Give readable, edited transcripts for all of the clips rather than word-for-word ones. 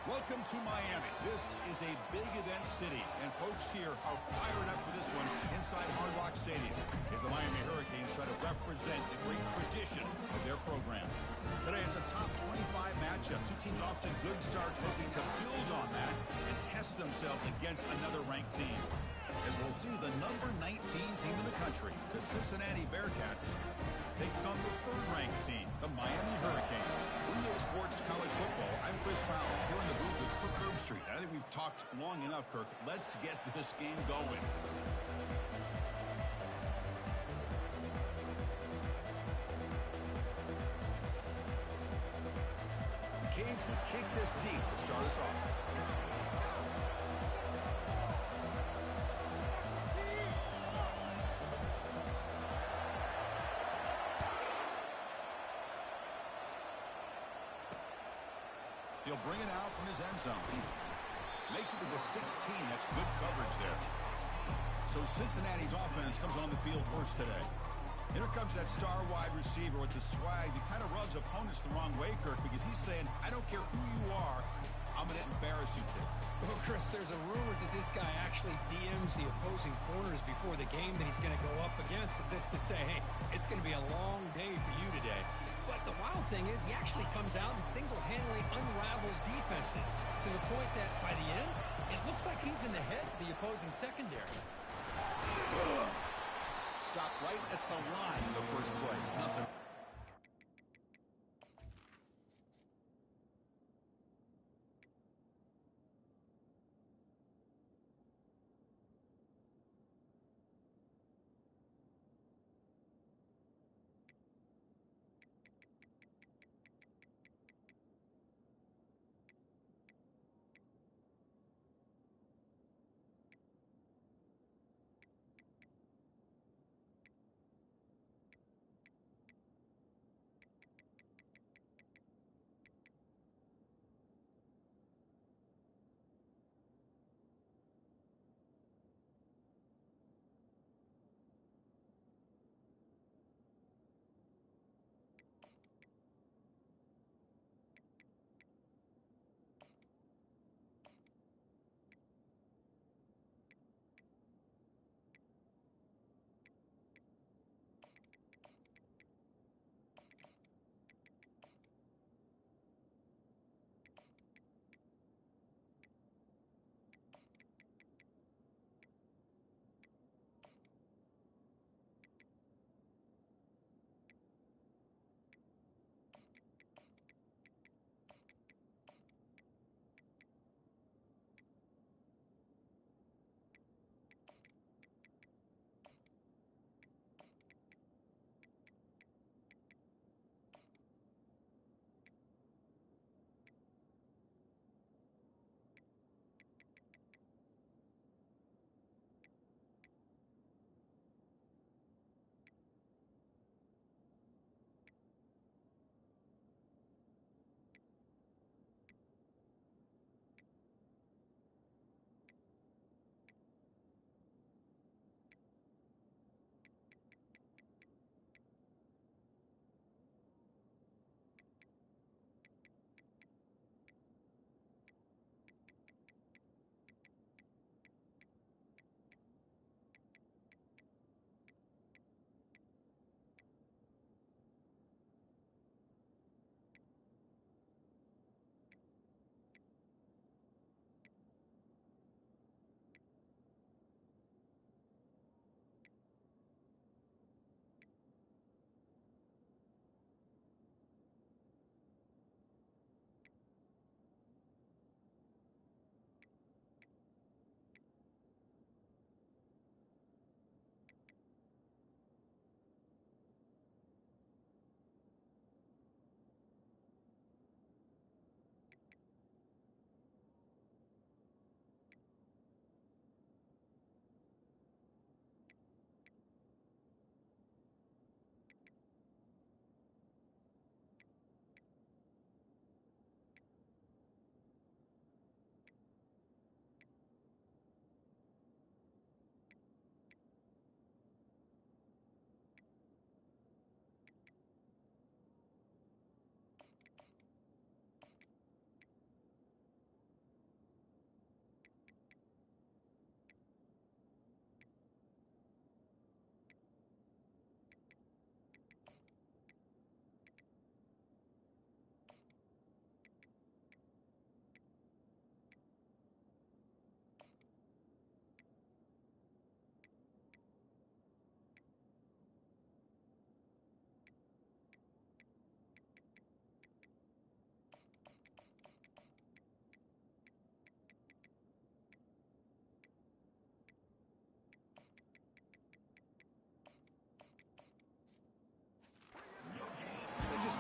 Welcome to Miami. This is a big event city, and folks here are fired up for this one inside Hard Rock Stadium as the Miami Hurricanes try to represent the great tradition of their program. Today, it's a top 25 matchup. Two teams off to good starts, hoping to build on that and test themselves against another ranked team. As we'll see, the number 19 team in the country, the Cincinnati Bearcats, taking on the third-ranked team, the Miami Hurricanes. EA Sports College Football, I'm Chris Fowler, here in the booth with Kirk Herbstreit. I think we've talked long enough, Kirk. Let's get this game going. Canes will kick this deep to start us off. He'll bring it out from his end zone. Makes it to the 16. That's good coverage there. So Cincinnati's offense comes on the field first today. Here comes that star wide receiver with the swag that kind of rubs opponents the wrong way, Kirk, because he's saying, I don't care who you are, I'm going to embarrass you today. Well, Chris, there's a rumor that this guy actually DMs the opposing corners before the game that he's going to go up against, as if to say, hey, it's going to be a long day for you today. But the wild thing is he actually comes out and single-handedly unravels defenses to the point that by the end, it looks like he's in the heads of the opposing secondary. Stopped right at the line in the first play. Nothing.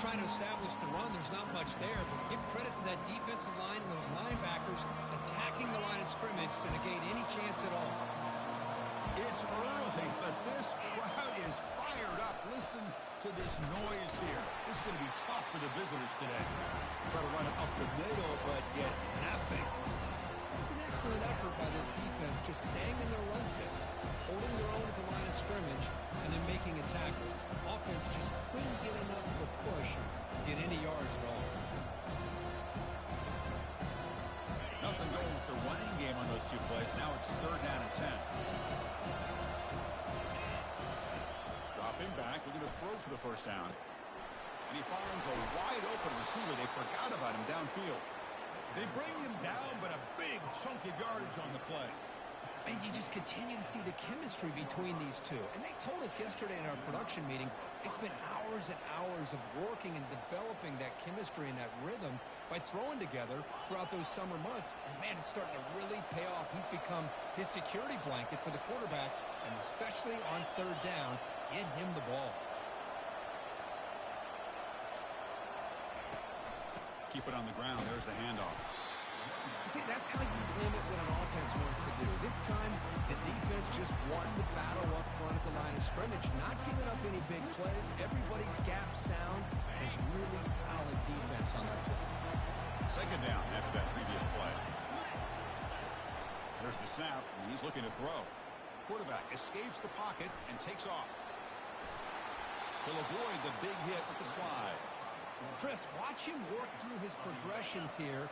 trying to establish the run. There's not much there, but give credit to that defensive line and those linebackers attacking the line of scrimmage to negate any chance at all. It's early, but this crowd is fired up. Listen to this noise here. This is going to be tough for the visitors today. Try to run it up the middle, but get nothing. It's an excellent effort by this defense, just staying in their run fits, holding their own at the line of scrimmage, and then making a tackle. Offense just couldn't get enough of a push to get any yards at all. Nothing going with the running game on those two plays. Now it's 3rd down and 10. Dropping back, we're going to throw for the first down. And he finds a wide open receiver. They forgot about him downfield. They bring him down, but a big chunk of yardage on the play. And you just continue to see the chemistry between these two. And they told us yesterday in our production meeting, they spent hours and hours of working and developing that chemistry and that rhythm by throwing together throughout those summer months. And, man, it's starting to really pay off. He's become his security blanket for the quarterback, and especially on 3rd down, get him the ball. Keep it on the ground. There's the handoff. See, that's how you limit what an offense wants to do. This time, the defense just won the battle up front at the line of scrimmage, not giving up any big plays. Everybody's gap sound. It's really solid defense on that play. 2nd down after that previous play. There's the snap, and he's looking to throw. Quarterback escapes the pocket and takes off. He'll avoid the big hit with the slide. Chris, watch him work through his progressions here.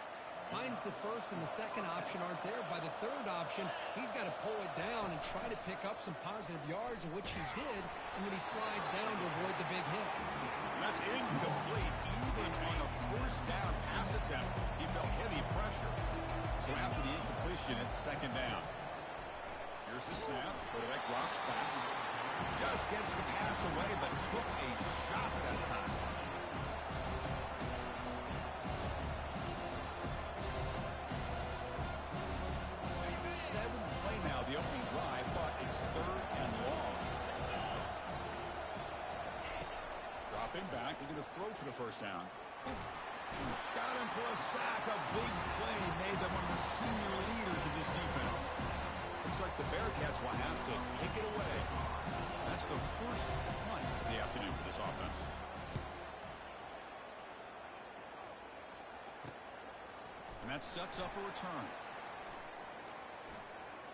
Finds the first and the second option aren't there. By the 3rd option, he's got to pull it down and try to pick up some positive yards, which he did, and then he slides down to avoid the big hit. That's incomplete. Even on a 1st down pass attempt, he felt heavy pressure. So after the incompletion, it's 2nd down. Here's the snap. Quarterback drops back. Just gets the pass away, but took a shot that time. 7th play now, the opening drive, but it's 3rd and long. Dropping back, they're going to throw for the first down. Got him for a sack. A big play made them one of the senior leaders of this defense. Looks like the Bearcats will have to kick it away. That's the first punt of the afternoon for this offense. And that sets up a return.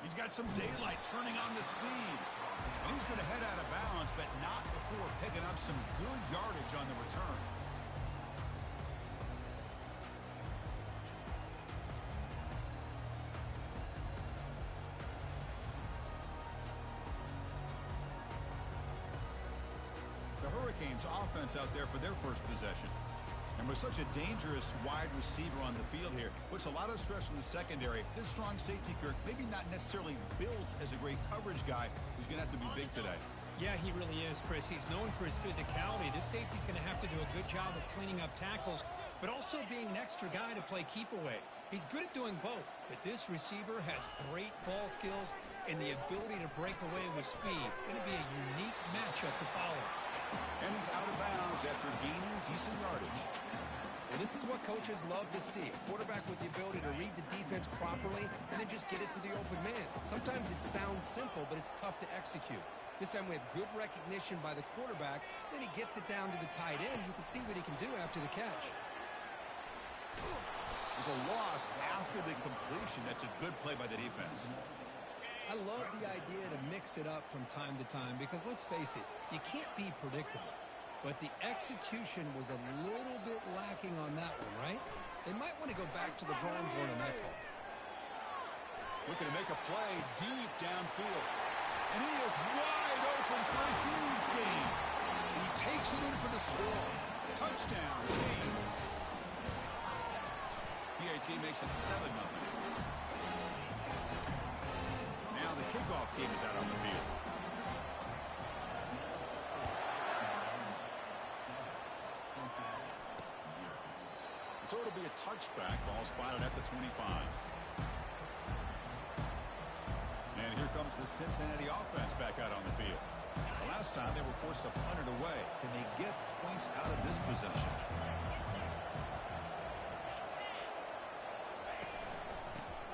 He's got some daylight turning on the speed. And he's going to head out of bounds, but not before picking up some good yardage on the return. The Hurricanes offense out there for their first possession. And with such a dangerous wide receiver on the field here, puts a lot of stress on the secondary. This strong safety, Kirk, maybe not necessarily built as a great coverage guy, who's going to have to be big today. Yeah, he really is, Chris. He's known for his physicality. This safety's going to have to do a good job of cleaning up tackles, but also being an extra guy to play keep away. He's good at doing both, but this receiver has great ball skills and the ability to break away with speed. Going to be a unique matchup to follow. And he's out of bounds after gaining decent yardage. Well, this is what coaches love to see. A quarterback with the ability to read the defense properly and then just get it to the open man. Sometimes it sounds simple, but it's tough to execute. This time we have good recognition by the quarterback. Then he gets it down to the tight end. You can see what he can do after the catch. There's a loss after the completion. That's a good play by the defense. I love the idea to mix it up from time to time because, let's face it, you can't be predictable. But the execution was a little bit lacking on that one, right? They might want to go back to the drawing board on that call. Looking to make a play deep downfield. And he is wide open for a huge gain. And he takes it in for the score. Touchdown, Canes. PAT makes it 7-0. Now the kickoff team is out on the field. So it'll be a touchback. Ball spotted at the 25. And here comes the Cincinnati offense back out on the field. The last time, they were forced to punt it away. Can they get points out of this possession?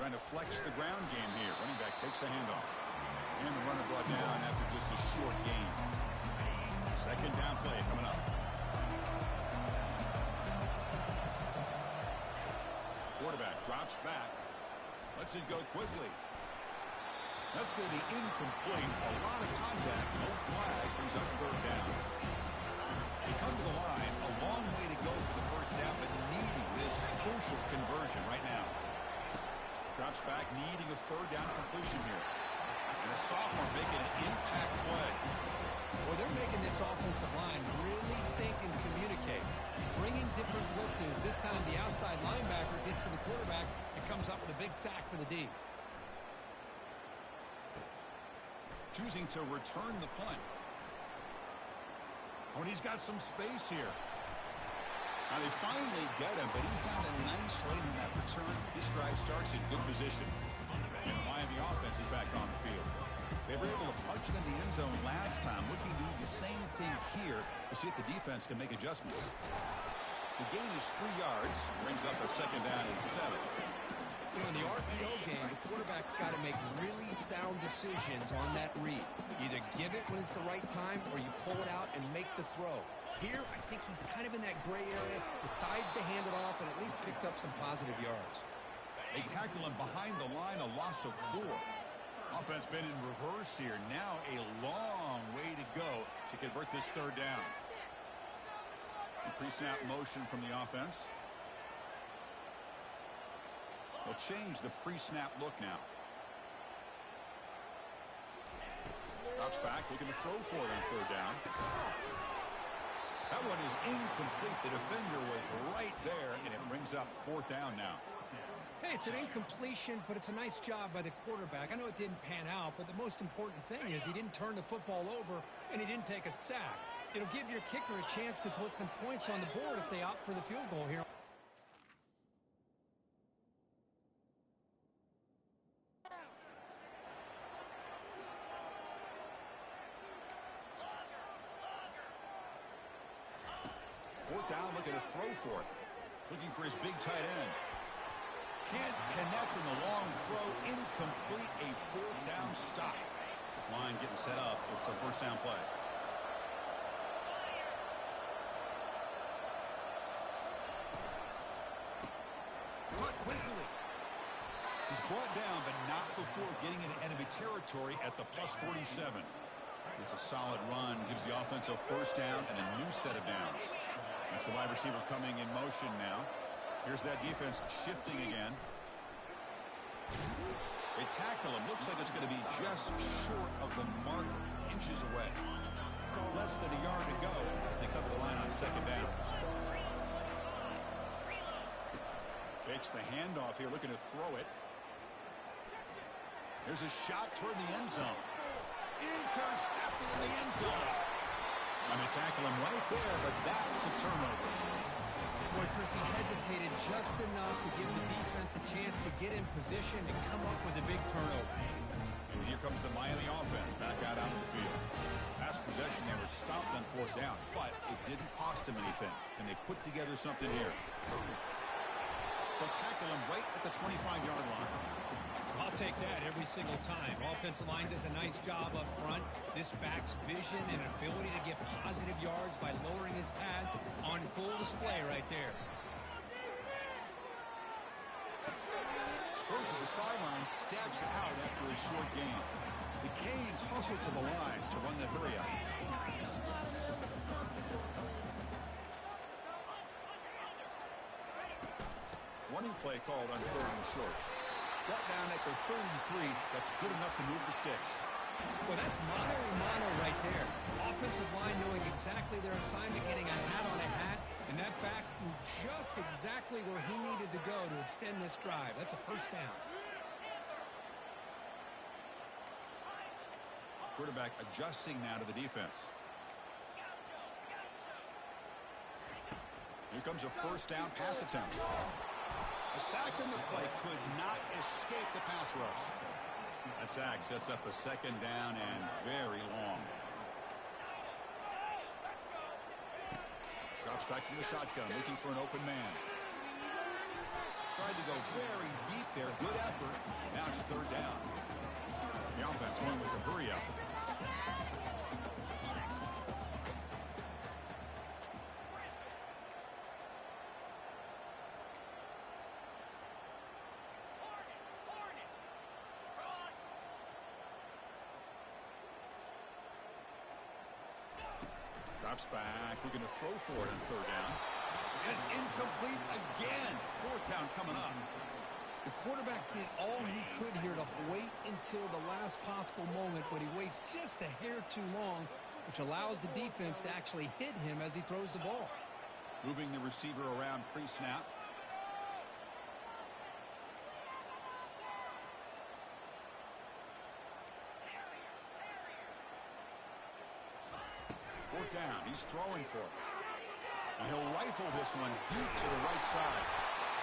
Trying to flex the ground game here. Running back takes a handoff. And the runner brought down after just a short gain. Second down play coming up. Quarterback drops back. Lets it go quickly. That's going to be incomplete. A lot of contact. No flag. Brings up third down. They come to the line. A long way to go for the first down, but needing this crucial conversion right now. Drops back, needing a third down completion here. And a sophomore making an impact play. Well, they're making this offensive line really think and communicate. Bringing different blitzes. This time the outside linebacker gets to the quarterback and comes up with a big sack for the D. Choosing to return the punt. Oh, and he's got some space here. Now they finally get him, but he found a nice lane in that return. His stride starts in good position. And the Miami offense is back on the field. They were able to punch it in the end zone last time, looking to do the same thing here to see if the defense can make adjustments. The gain is 3 yards, brings up a second down and 7. You know, in the RPO game, the quarterback's got to make really sound decisions on that read. Either give it when it's the right time or you pull it out and make the throw. Here, I think he's kind of in that gray area, decides to hand it off, and at least picked up some positive yards. They tackle him behind the line, a loss of 4. Offense been in reverse here. Now a long way to go to convert this third down. Pre-snap motion from the offense. They'll change the pre-snap look now. Drops back, looking to throw for it on third down. That one is incomplete. The defender was right there, and it brings up fourth down now. Hey, it's an incompletion, but it's a nice job by the quarterback. I know it didn't pan out, but the most important thing is he didn't turn the football over, and he didn't take a sack. It'll give your kicker a chance to put some points on the board if they opt for the field goal here. Fourth down, looking to throw for it. Looking for his big tight end. Can't connect in the long throw. Incomplete. A fourth down stop. This line getting set up. It's a first down play. Cut quickly. He's brought down, but not before getting into enemy territory at the plus 47. It's a solid run. Gives the offense a first down and a new set of downs. That's the wide receiver coming in motion now. Here's that defense shifting again. They tackle him. Looks like it's going to be just short of the marker, inches away. Less than a yard to go as they cover the line on second down. Fakes the handoff here, looking to throw it. There's a shot toward the end zone. Intercepted in the end zone. I'm going to tackle him right there, but that's a turnover. Boy, Chris, he hesitated just enough to give the defense a chance to get in position and come up with a big turnover. And here comes the Miami offense back out onto the field. Last possession, they were stopped on fourth down, but it didn't cost them anything. And they put together something here. They'll tackle him right at the 25-yard line. I'll take that every single time. Offensive line does a nice job up front. This back's vision and ability to get positive yards by lowering his pads on full display right there. Goes to the sideline, steps out after a short gain. The Canes hustle to the line to run the hurry up. Running play called on third and short. Brought down at the 33. That's good enough to move the sticks. Well, that's mano-a-mano right there. Offensive line knowing exactly their assignment, getting a hat on a hat, and that back threw just exactly where he needed to go to extend this drive. That's a first down. Quarterback adjusting now to the defense. Here comes a first down pass attempt. A sack in the play could not escape the pass rush. That sack sets up a second down and very long. drops back from the shotgun, looking for an open man. Tried to go very deep there. Good effort. Now it's third down. The offense going with the hurry up. Drops back, looking to throw for it on third down. It's incomplete again. Fourth down coming up. The quarterback did all he could here to wait until the last possible moment, but he waits just a hair too long, which allows the defense to actually hit him as he throws the ball. Moving the receiver around pre-snap. Fourth down, he's throwing for it. And he'll rifle this one deep to the right side.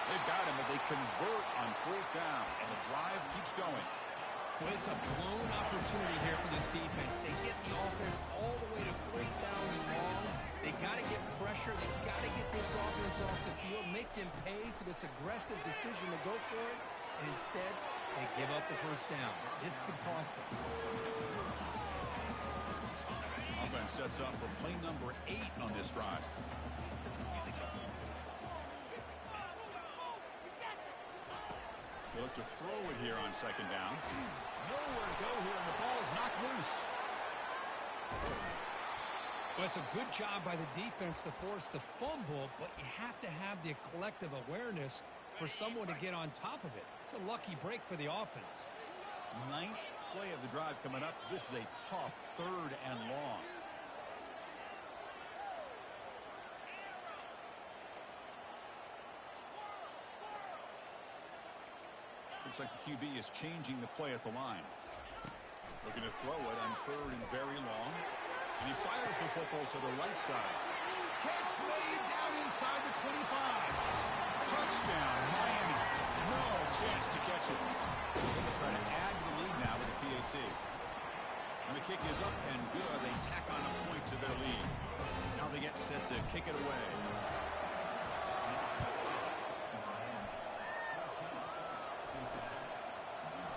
They've got him, but they convert on fourth down, and the drive keeps going. Well, it's a blown opportunity here for this defense. They get the offense all the way to fourth down and long. They got to get pressure. They got to get this offense off the field, make them pay for this aggressive decision to go for it, and instead they give up the first down. This could cost them. Offense sets up for play number 8 on this drive. They look to throw it here on second down. Nowhere to go here, and the ball is knocked loose. Well, it's a good job by the defense to force the fumble, but you have to have the collective awareness for someone to get on top of it. It's a lucky break for the offense. 9th play of the drive coming up. This is a tough third and long. Looks like the QB is changing the play at the line. Looking to throw it on third and very long. And he fires the football to the right side. Catch made down inside the 25. Touchdown, Miami. No chance to catch it. They're going to try to add to the lead now with the PAT. And the kick is up and good. They tack on a point to their lead. Now they get set to kick it away.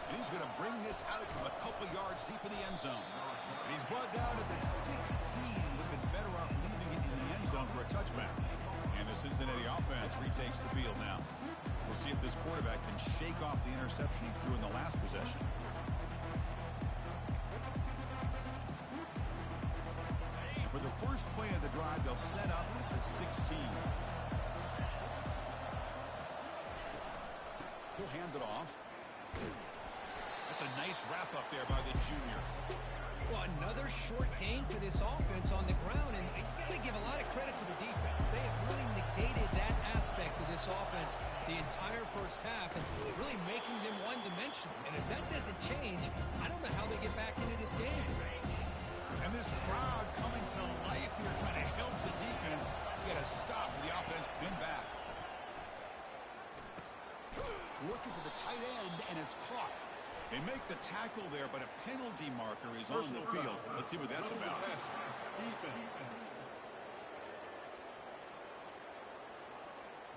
And he's going to bring this out from a couple yards deep in the end zone. And he's brought down at the 16, looking better off leaving it in the end zone for a touchback. And the Cincinnati offense retakes the field now. We'll see if this quarterback can shake off the interception he threw in the last possession. And for the first play of the drive, they'll set up at the 16. He'll hand it off. That's a nice wrap up there by the junior. Well, another short gain for this offense on the ground, and you got to give a lot of credit to the defense. They have really negated that aspect of this offense the entire first half, and really making them one-dimensional. And if that doesn't change, I don't know how they get back into this game. And this crowd coming to life here, trying to help the defense get a stop with the offense pinned back. Looking for the tight end, and it's caught. They make the tackle there, but a penalty marker is on the field. Let's see what that's about.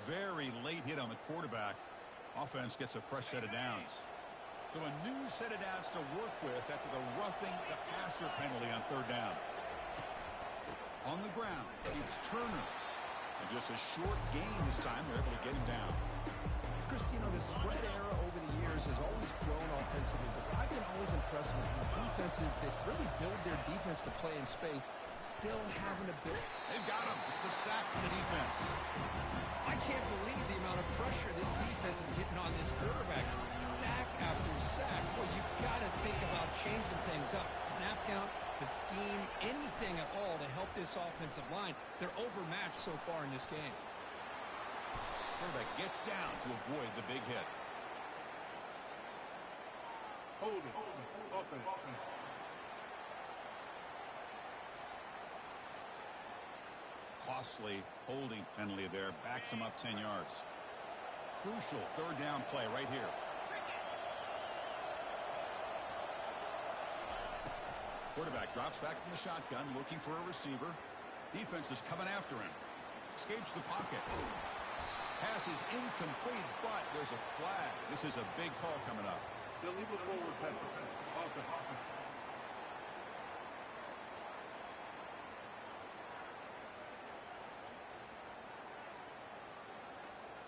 Very late hit on the quarterback. Offense gets a fresh set of downs. So a new set of downs to work with after the roughing the passer penalty on third down. On the ground, it's Turner. And just a short gain this time. They're able to get him down. Chris, you know, the spread era over the years has always grown offensively, but I've been always impressed with the defenses that really build their defense to play in space, still having a bit. They've got him. It's a sack for the defense. I can't believe the amount of pressure this defense is getting on this quarterback. Sack after sack. Well, you got to think about changing things up. Snap count, the scheme, anything at all to help this offensive line. They're overmatched so far in this game. Quarterback gets down to avoid the big hit. Hold it. Open. Costly holding penalty there. Backs him up 10 yards. Crucial third down play right here. Quarterback drops back from the shotgun, looking for a receiver. Defense is coming after him. escapes the pocket. Pass is incomplete, but there's a flag. This is a big call coming up. Illegal forward pass. Offense.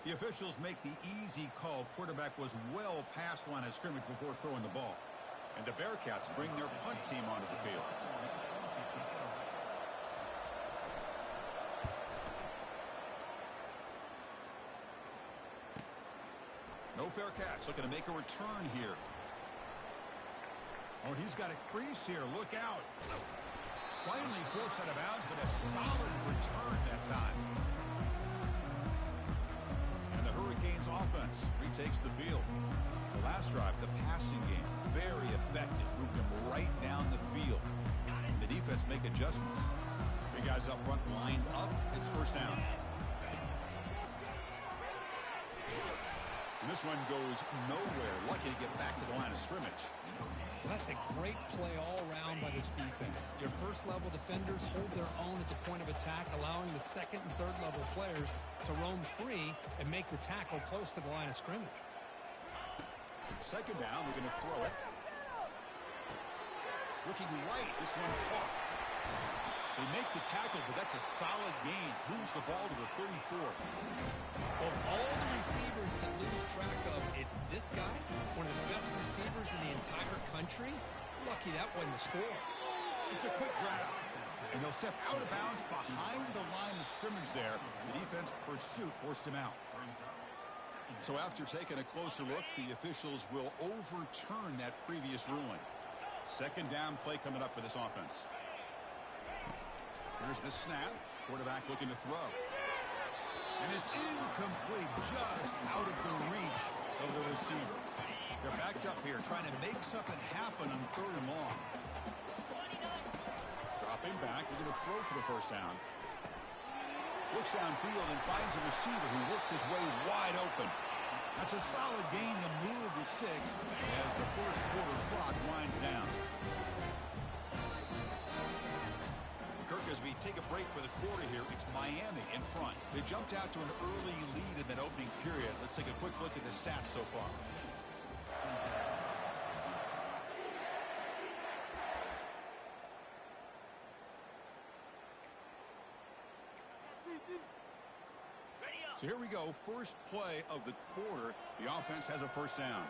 The officials make the easy call. Quarterback was well past the line of scrimmage before throwing the ball. And the Bearcats bring their punt team onto the field. No fair catch. Looking to make a return here. Oh, he's got a crease here. Look out. Finally forced out of bounds, but a solid return that time. And the Hurricanes offense retakes the field. The last drive, the passing game, very effective. Moved them right down the field. And the defense make adjustments. Three guys up front lined up. It's first down. And this one goes nowhere. Lucky to get back to the line of scrimmage. Well, that's a great play all around by this defense. Your first-level defenders hold their own at the point of attack, allowing the second and third-level players to roam free and make the tackle close to the line of scrimmage. Second down, we're going to throw it. Looking right, this one caught. They make the tackle, but that's a solid gain. Moves the ball to the 34. Of all the receivers to lose track of, it's this guy, one of the best receivers in the entire country. Lucky that wasn't a score. It's a quick grab. And they'll step out of bounds behind the line of scrimmage there. The defense pursuit forced him out. So after taking a closer look, the officials will overturn that previous ruling. Second down play coming up for this offense. Here's the snap. Quarterback looking to throw. And it's incomplete, just out of the reach of the receiver. They're backed up here, trying to make something happen on third and long. Dropping back, we're going to throw for the first down. Looks downfield and finds a receiver who worked his way wide open. That's a solid gain to move the sticks as the first quarter clock winds down. Kirk, as we take a break for the quarter here, it's Miami in front. They jumped out to an early lead in that opening period. Let's take a quick look at the stats so far. So here we go, first play of the quarter. The offense has a first down.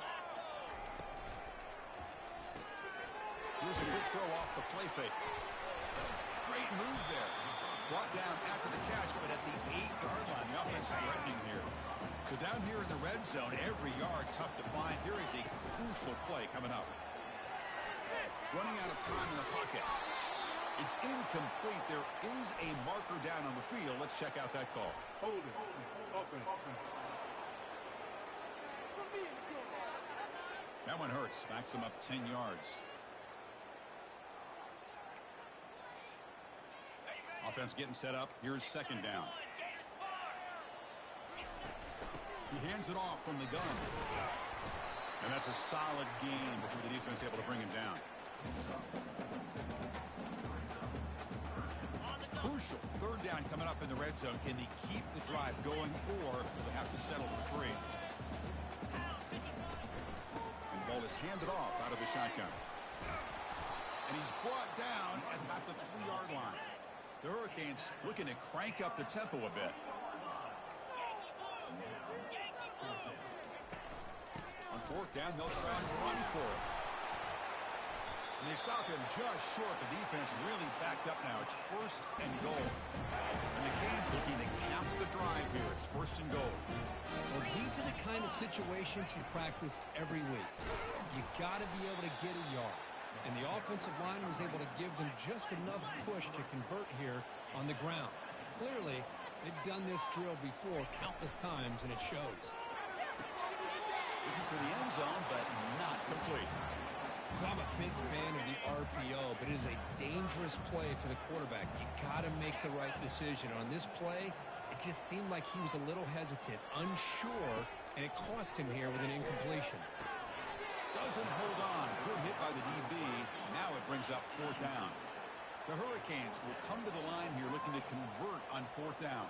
Here's a quick throw off the play fake. Great move there. Brought down after the catch, but at the 8-yard line, the offense threatening here. So down here in the red zone, every yard tough to find. Here is a crucial play coming up. Running out of time in the pocket. It's incomplete. There is a marker down on the field. Let's check out that call. Hold it. Open. That one hurts. Backs him up 10 yards. Offense getting set up. Here's second down. He hands it off from the gun. And that's a solid gain before the defense able to bring him down. Crucial. Third down coming up in the red zone. Can they keep the drive going, or will they have to settle for 3? And the ball is handed off out of the shotgun. And he's brought down at about the 3-yard line. The Hurricanes looking to crank up the tempo a bit. On fourth down, they'll try and run for it. And they stop him just short. The defense really backed up now. It's first and goal. And the Canes looking to cap the drive here. It's first and goal. Well, these are the kind of situations you practice every week. You got to be able to get a yard. And the offensive line was able to give them just enough push to convert here on the ground. Clearly, they've done this drill before countless times, and it shows. Looking for the end zone, but not complete. I'm a big fan of the RPO, but it is a dangerous play for the quarterback. You got to make the right decision. On this play, it just seemed like he was a little hesitant, unsure, and it cost him here with an incompletion. Doesn't hold on. Good hit by the DB. Now it brings up fourth down. The Hurricanes will come to the line here looking to convert on fourth down.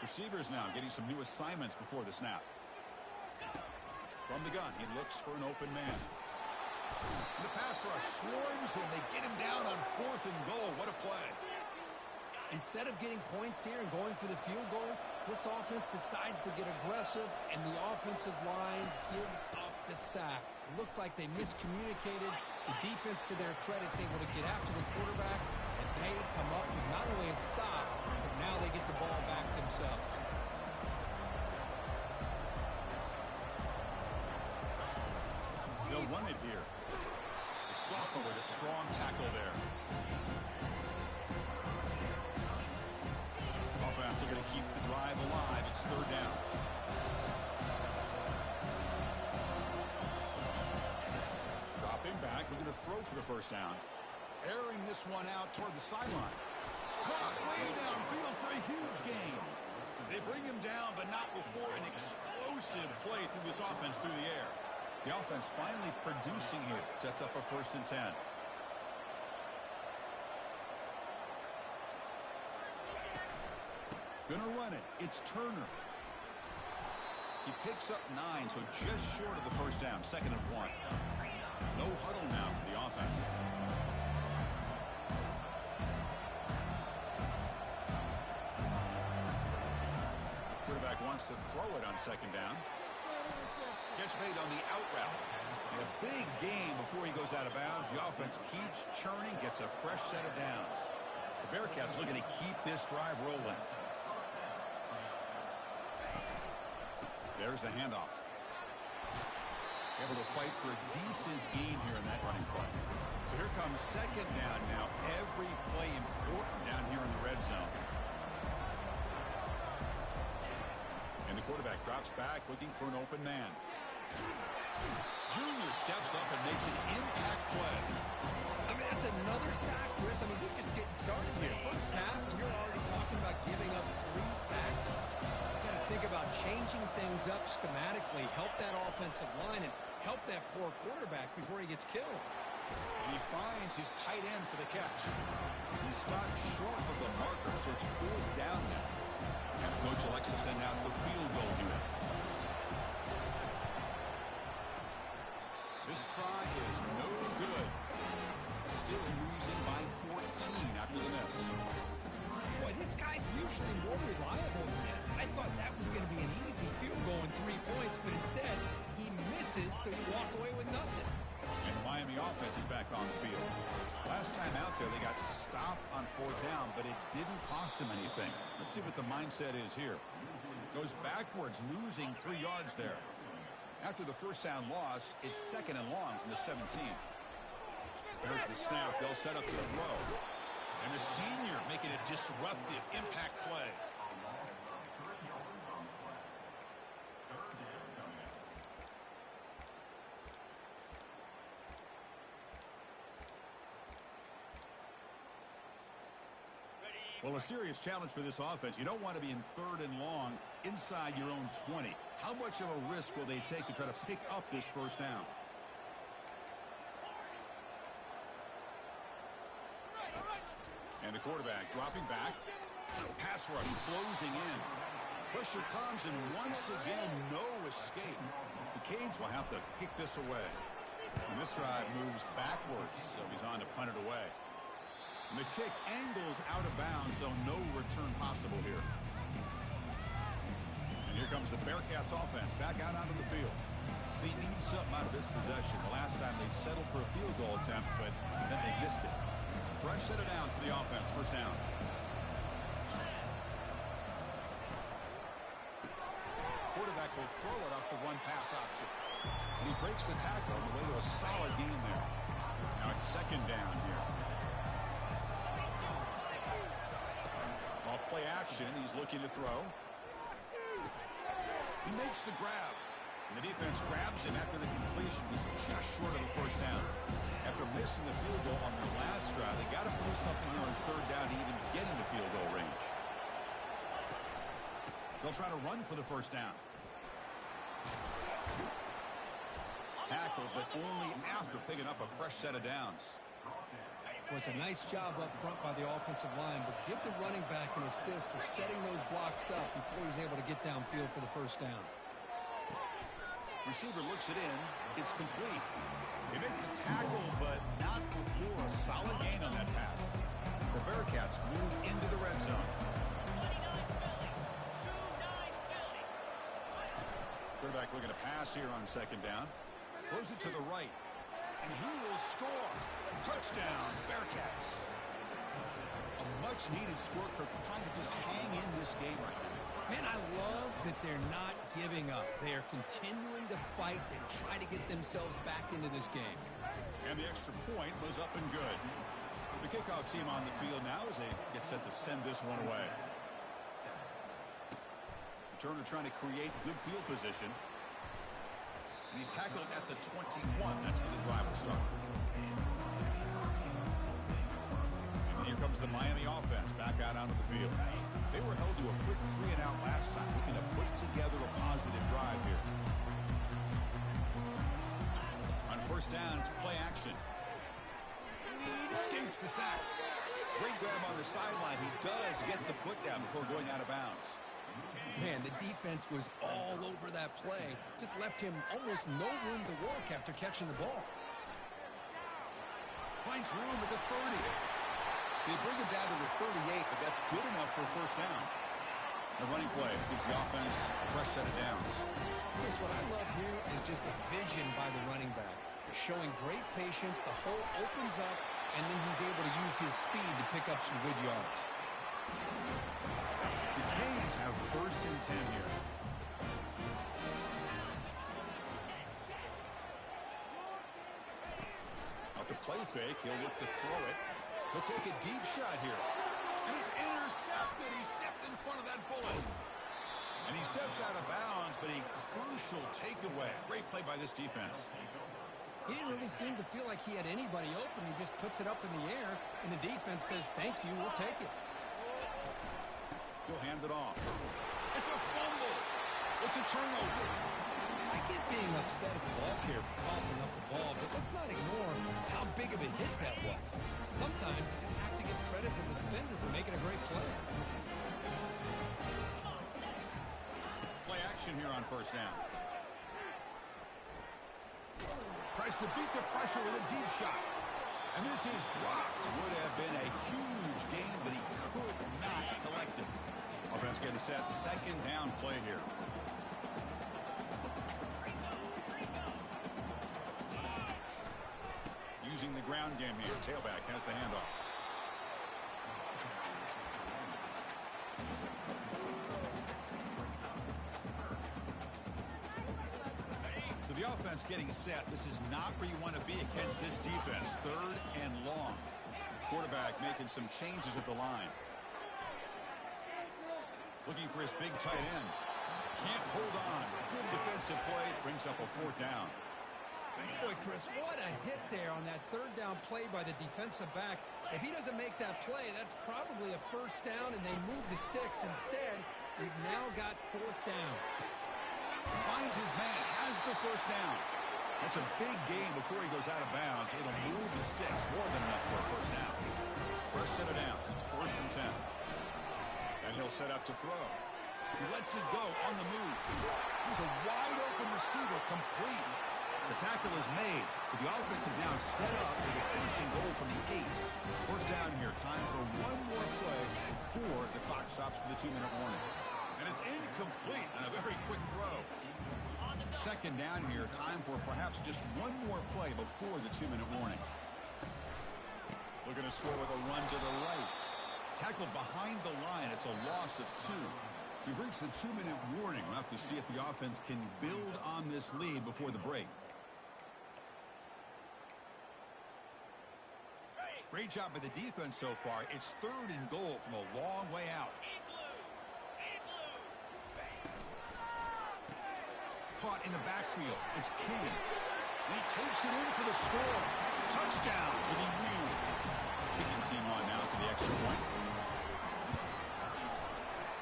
Receivers now getting some new assignments before the snap. From the gun, he looks for an open man. And the pass rush swarms him. They get him down on 4th and goal. What a play. Instead of getting points here and going for the field goal, this offense decides to get aggressive, and the offensive line gives up the sack. Looked like they miscommunicated. The defense, to their credit, is able to get after the quarterback, and they come up with not only a stop, but now they get the ball back themselves. They'll run it here. The sophomore with a strong tackle there. Offense are going to keep the drive alive. It's 3rd down. Dropping back, looking to throw for the 1st down. Airing this one out toward the sideline. Caught way downfield for a huge gain. They bring him down, but not before an explosive play through this offense through the air. The offense finally producing here. Sets up a 1st and 10. Gonna run it. It's Turner. He picks up 9, so just short of the 1st down. 2nd and 1. No huddle now for the offense. Quarterback wants to throw it on 2nd down. Catch made on the out route. And a big gain before he goes out of bounds. The offense keeps churning, gets a fresh set of downs. The Bearcats looking to keep this drive rolling. There's the handoff. Able to fight for a decent gain here in that running play. So here comes 2nd down now. Every play important down here in the red zone. And the quarterback drops back looking for an open man. Junior steps up and makes an impact play. I mean, that's another sack, Chris. I mean, we're just getting started here. 1st half, and you're already talking about giving up 3 sacks. You got to think about changing things up schematically, help that offensive line, and help that poor quarterback before he gets killed. And he finds his tight end for the catch. He stopped short of the marker, so it's 4th down now. And coach elects to send out the field goal unit. This try is no good. Still losing by 14 after the miss. Boy, this guy's usually more reliable than this. I thought that was going to be an easy field goal and 3 points, but instead, he misses, so you walk away with nothing. And the Miami offense is back on the field. Last time out there, they got stopped on 4th down, but it didn't cost them anything. Let's see what the mindset is here. Goes backwards, losing 3 yards there. After the 1st down loss, it's 2nd and long from the 17. There's the snap. They'll set up the throw. And the senior making a disruptive impact play. Well, a serious challenge for this offense. You don't want to be in 3rd and long inside your own 20. How much of a risk will they take to try to pick up this 1st down? And the quarterback dropping back. Pass rush closing in. Pressure comes, and once again, no escape. The Canes will have to kick this away. And this drive moves backwards, so he's on to punt it away. And the kick angles out of bounds, so no return possible here. And here comes the Bearcats offense back out onto the field. They need something out of this possession. The last time they settled for a field goal attempt, but then they missed it. Fresh set of downs for the offense. 1st down. Quarterback will throw it off the one-pass option. And he breaks the tackle on the way to a solid gain there. Now it's 2nd down here. Off play action. He's looking to throw. He makes the grab. And the defense grabs him after the completion. He's just short of the 1st down. After missing the field goal on the last drive, they got to do something here on 3rd down to even get into field goal range. They'll try to run for the 1st down. Tackle, but only after picking up a fresh set of downs. Was a nice job up front by the offensive line, but give the running back an assist for setting those blocks up before he's able to get downfield for the first down. Receiver looks it in. It's complete. They make the tackle, but not before a solid gain on that pass. The Bearcats move into the red zone. Quarterback looking to pass here on second down. Throws it to the right. And he will score. Touchdown, Bearcats. A much-needed score, Kirk, trying to just hang in this game right now. Man, I love that they're not giving up. They are continuing to fight. They try to get themselves back into this game. And the extra point was up and good. The kickoff team on the field now as they get set to send this one away. Turner trying to create good field position. And he's tackled at the 21. That's where the drive will start. And here comes the Miami offense back out onto the field. They were held to a quick 3-and-out last time, looking to put together a positive drive here. On first down, it's play action. Escapes the sack. Great grab on the sideline. He does get the foot down before going out of bounds. Man, the defense was all over that play. Just left him almost no room to work after catching the ball. Finds room at the 30. They bring it down to the 38, but that's good enough for a first down. The running play gives the offense a fresh set of downs. Chris, what I love here is just the vision by the running back. Showing great patience, the hole opens up, and then he's able to use his speed to pick up some good yards. The Canes have first and 10 here. Off the play fake, he'll look to throw it. He'll take a deep shot here. And he's intercepted. He stepped in front of that bullet. And he steps out of bounds, but a crucial takeaway. Great play by this defense. He didn't really seem to feel like he had anybody open. He just puts it up in the air, and the defense says, thank you, we'll take it. He'll hand it off. It's a fumble. It's a turnover. I get being upset at the ball carrier for coughing up the ball, but let's not ignore how big of a hit that was. Sometimes you just have to give credit to the defender for making a great play. Play action here on first down. Tries to beat the pressure with a deep shot. And this is dropped. Would have been a huge gain, but he could not collect it. Offense getting set. Second down play here. Using the ground game here. Tailback has the handoff. So the offense getting set. This is not where you want to be against this defense. Third and long. Quarterback making some changes at the line. Looking for his big tight end. Can't hold on. Good defensive play. Brings up a fourth down. Boy, Chris, what a hit there on that third down play by the defensive back. If he doesn't make that play, that's probably a first down, and they move the sticks. Instead, we've now got fourth down. Finds his man, has the first down. That's a big gain before he goes out of bounds. It'll move the sticks more than enough for a first down. First set of downs. It's first and 10. And he'll set up to throw. He lets it go on the move. He's a wide open receiver, complete. The tackle is made, but the offense is now set up for the first and goal from the 8. First down here. Time for one more play before the clock stops for the 2-minute warning. And it's incomplete on a very quick throw. Second down here. Time for perhaps just one more play before the 2-minute warning. Looking to score with a run to the right. Tackled behind the line. It's a loss of 2. We've reached the 2-minute warning. We'll have to see if the offense can build on this lead before the break. Great job by the defense so far. It's third and goal from a long way out. Caught in the backfield. It's King. And he takes it in for the score. Touchdown for the U. Kicking team on now for the extra point.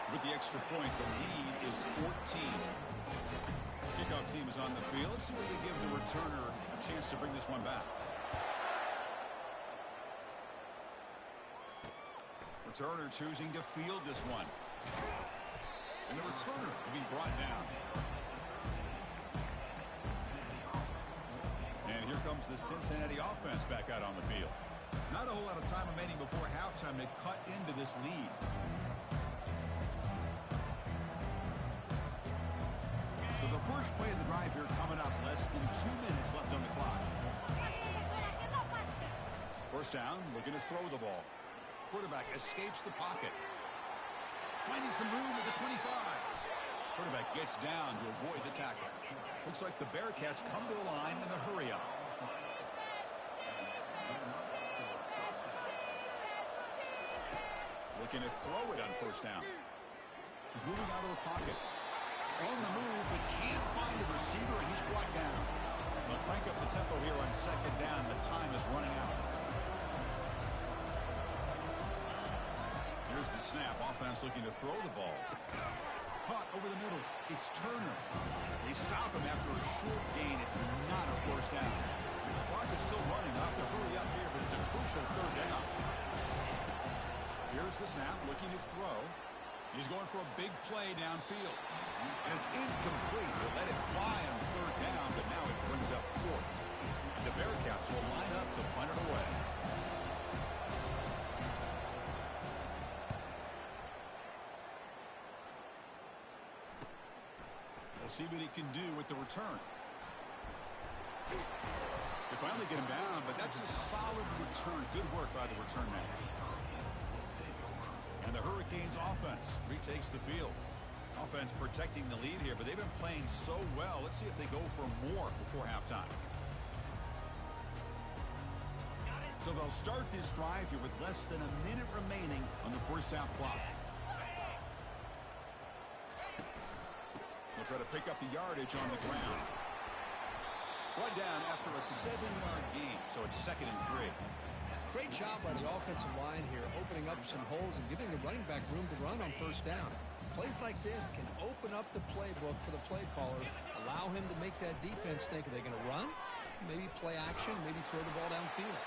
With the extra point, the lead is 14. Kickoff team is on the field. Let's see if they give the returner a chance to bring this one back. Returner choosing to field this one. And the returner will be brought down. And here comes the Cincinnati offense back out on the field. Not a whole lot of time remaining before halftime to cut into this lead. So the first play of the drive here coming up. Less than 2 minutes left on the clock. First down, looking to throw the ball. Quarterback escapes the pocket. Finding some room at the 25. Quarterback gets down to avoid the tackle. Looks like the Bearcats come to the line in a hurry up. Looking to throw it on first down. He's moving out of the pocket. On the move, but can't find a receiver, and he's brought down. They'll crank up the tempo here on second down. The time is running out. Here's the snap. Offense looking to throw the ball. Caught over the middle. It's Turner. They stop him after a short gain. It's not a first down. The clock is still running. Not to hurry up here, but it's a crucial third down. Here's the snap. Looking to throw. He's going for a big play downfield. And it's incomplete. They let it fly on third down, but now it brings up fourth. The Bearcats will line up to punt it away. We'll see what he can do with the return. They finally get him down, but that's a solid return. Good work by the return man. And the Hurricanes offense retakes the field. Offense protecting the lead here, but they've been playing so well. Let's see if they go for more before halftime. So they'll start this drive here with less than a minute remaining on the first half clock. They'll try to pick up the yardage on the ground. Brought down after a 7-yard gain, so it's 2nd and 3. Great job by the offensive line here, opening up some holes and giving the running back room to run on first down. Plays like this can open up the playbook for the play caller, allow him to make that defense think, are they going to run? Maybe play action, maybe throw the ball downfield.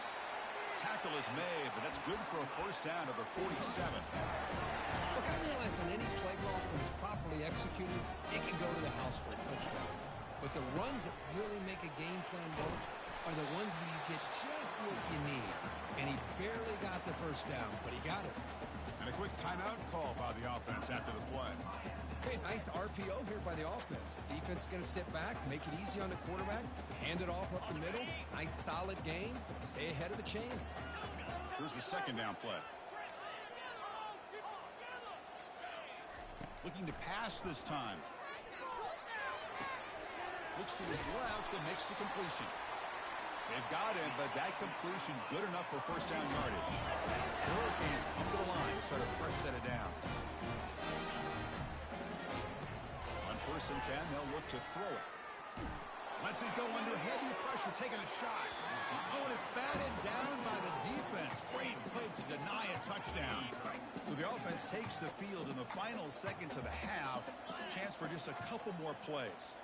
Tackle is made, but that's good for a first down to the 47. Look, I realize on any play call, when it's properly executed, it can go to the house for a touchdown. But the runs that really make a game plan work are the ones where you get just what you need. And he barely got the first down, but he got it. And a quick timeout call by the offense after the play. Okay, nice RPO here by the offense. Defense is going to sit back, make it easy on the quarterback, hand it off up the middle. Nice solid gain. Stay ahead of the chains. Here's the second down play. Looking to pass this time. Looks to his left and makes the completion. They've got him, but that completion good enough for first down yardage. The Hurricanes come to the line, start a fresh set of downs. On 1st and 10, they'll look to throw it. Lets it go under heavy pressure, taking a shot. Oh, and it's batted down by the defense. Great play to deny a touchdown. So the offense takes the field in the final seconds of the half. Chance for just a couple more plays.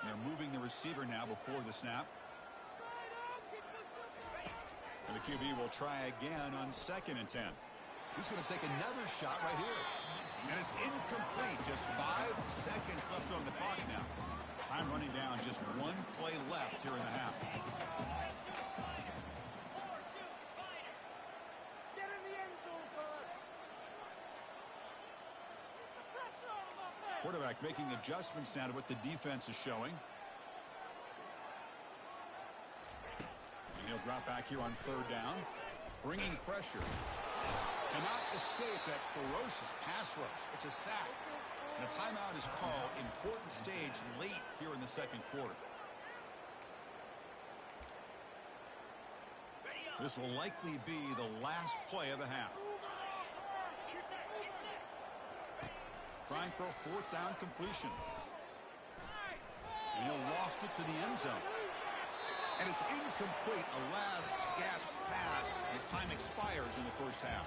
They're moving the receiver now before the snap. And the QB will try again on 2nd and 10. He's going to take another shot right here. And it's incomplete. Just 5 seconds left on the clock now. Time running down. Just 1 play left here in the half. Quarterback making adjustments now to what the defense is showing. And he'll drop back here on 3rd down. Bringing pressure. Cannot escape that ferocious pass rush. It's a sack. And a timeout is called. Important stage late here in the 2nd quarter. This will likely be the last play of the half. Trying for a 4th down completion. And he'll loft it to the end zone. And it's incomplete. A last gasp pass as time expires in the first half.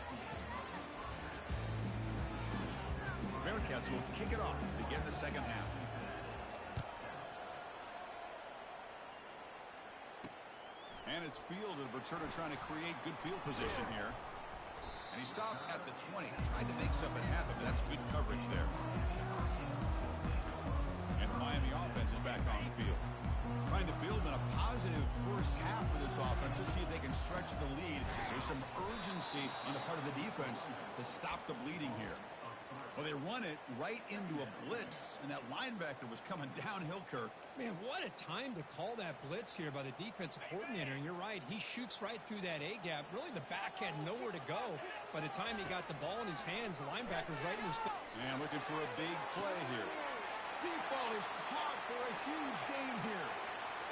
Bearcats will kick it off to begin the second half. its field, and the returner trying to create good field position here. And he stopped at the 20. Tried to make something happen, but that's good coverage there. And the Miami offense is back on the field. Trying to build in a positive first half for this offense. Let's see if they can stretch the lead. There's some urgency on the part of the defense to stop the bleeding here. Well, they run it right into a blitz, and that linebacker was coming downhill, Kirk. Man, what a time to call that blitz here by the defensive coordinator. And you're right, he shoots right through that A-gap. Really, the back had nowhere to go. By the time he got the ball in his hands, the linebacker's right in his face. And looking for a big play here. Deep ball is caught for a huge gain here.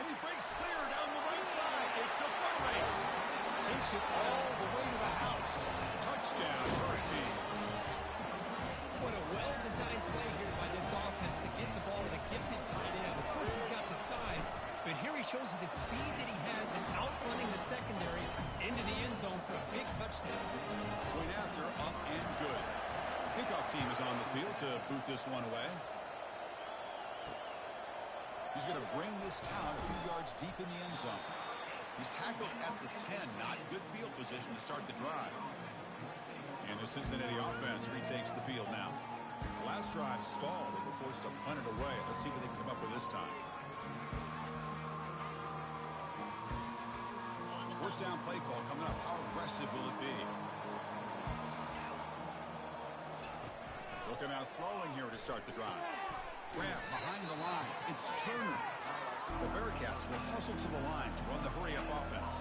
And he breaks clear down the right side. It's a foot race. Takes it all the way to the house. Touchdown, Hurricanes. What a well-designed play here by this offense to get the ball to the gifted tight end. Of course, he's got the size, but here he shows you the speed that he has in outrunning the secondary into the end zone for a big touchdown. Point after, up and good. Kickoff team is on the field to boot this one away. He's going to bring this out a few yards deep in the end zone. He's tackled at the 10. Not good field position to start the drive. And the Cincinnati offense retakes the field now. The last drive stalled. They were forced to punt it away. Let's see what they can come up with this time. First down play call coming up. How aggressive will it be? Looking out throwing here to start the drive. Grab behind the line. It's Turner. The Bearcats will hustle to the line to run the hurry-up offense.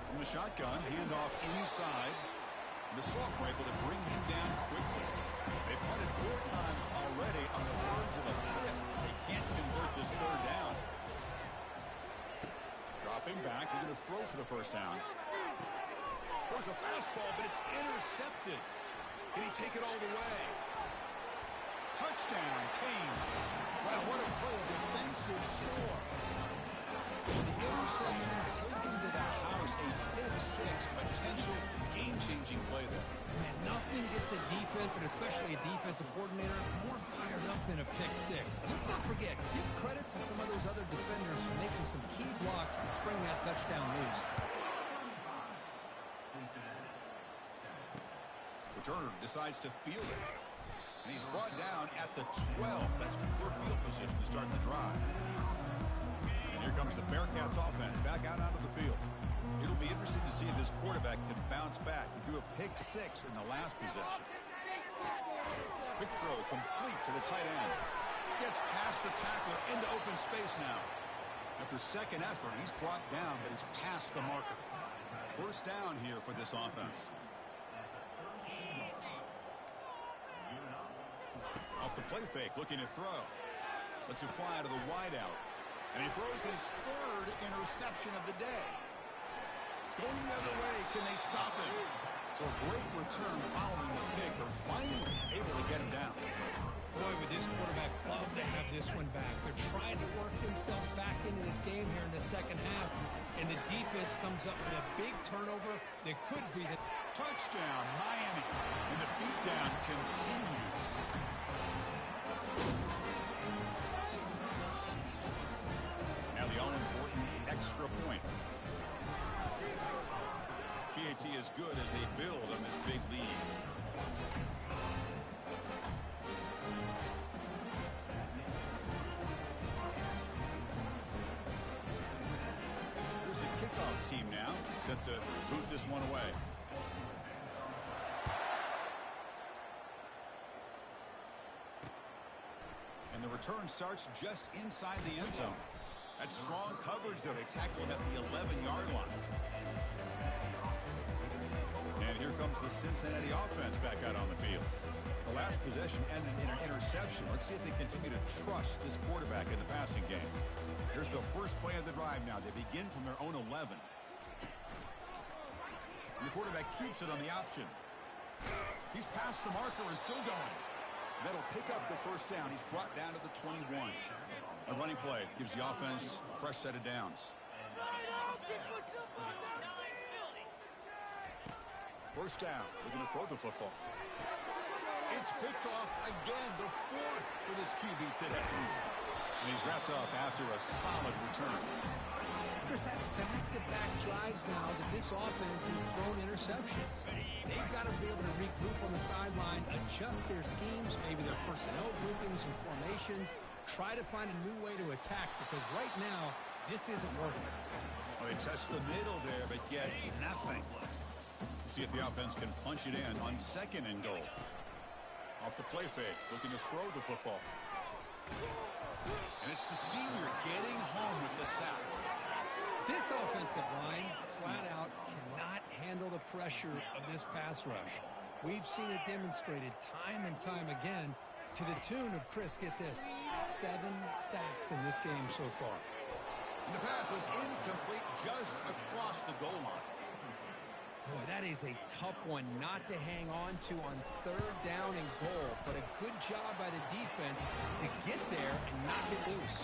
From the shotgun, handoff inside. The Salk were able to bring him down quickly. They've punted 4 times already on the verge of a flip. They can't convert this third down. Dropping back. They're going to throw for the first down. There's a fastball, but it's intercepted. Can he take it all the way? Touchdown, Canes. Wow, what a play, a defensive score. The interception taken to the house, a pick 6, potential game-changing play there. Man, nothing gets a defense, and especially a defensive coordinator, more fired up than a pick 6. And let's not forget, give credit to some of those other defenders for making some key blocks to spring that touchdown loose. Turner decides to field it. And he's brought down at the 12. That's poor field position to start the drive. And here comes the Bearcats offense back out onto the field. It'll be interesting to see if this quarterback can bounce back. He threw a pick 6 in the last possession. Quick throw complete to the tight end. Gets past the tackler into open space now. After second effort, he's brought down, but he's past the marker. First down here for this offense. Off the play fake, looking to throw. Lets it fly to the wideout. And he throws his 3rd interception of the day. Going the other way, can they stop him? So a great return following the pick. They're finally able to get him down. Boy, would this quarterback love to have this one back. They're trying to work themselves back into this game here in the second half. And the defense comes up with a big turnover that could be the touchdown, Miami. And the beatdown continues. Now the all-important extra point. PAT is good as they build on this big lead. Here's the kickoff team now, set to boot this one away. And the return starts just inside the end zone. That's strong coverage, though. They tackle him at the 11-yard line. And here comes the Cincinnati offense back out on the field. The last possession ended in an interception. Let's see if they continue to trust this quarterback in the passing game. Here's the first play of the drive now. They begin from their own 11. And the quarterback keeps it on the option. He's past the marker and still going. That'll pick up the first down. He's brought down to the 21. A running play gives the offense a fresh set of downs. First down. Looking to throw the football. It's picked off again. The 4th for this QB today. And he's wrapped up after a solid return. Chris, that's back-to-back drives now that this offense has thrown interceptions. They've got to be able to regroup on the sideline, adjust their schemes, maybe their personnel groupings and formations, try to find a new way to attack, because right now, this isn't working. Well, they test the middle there, but get nothing. See if the offense can punch it in on 2nd and goal. Off the play fake, looking to throw the football. And it's the senior getting home with the sack. This offensive line, flat out, cannot handle the pressure of this pass rush. We've seen it demonstrated time and time again to the tune of, Chris, get this, 7 sacks in this game so far. And the pass is incomplete just across the goal line. Boy, that is a tough one not to hang on to on 3rd down and goal, but a good job by the defense to get there and knock it loose.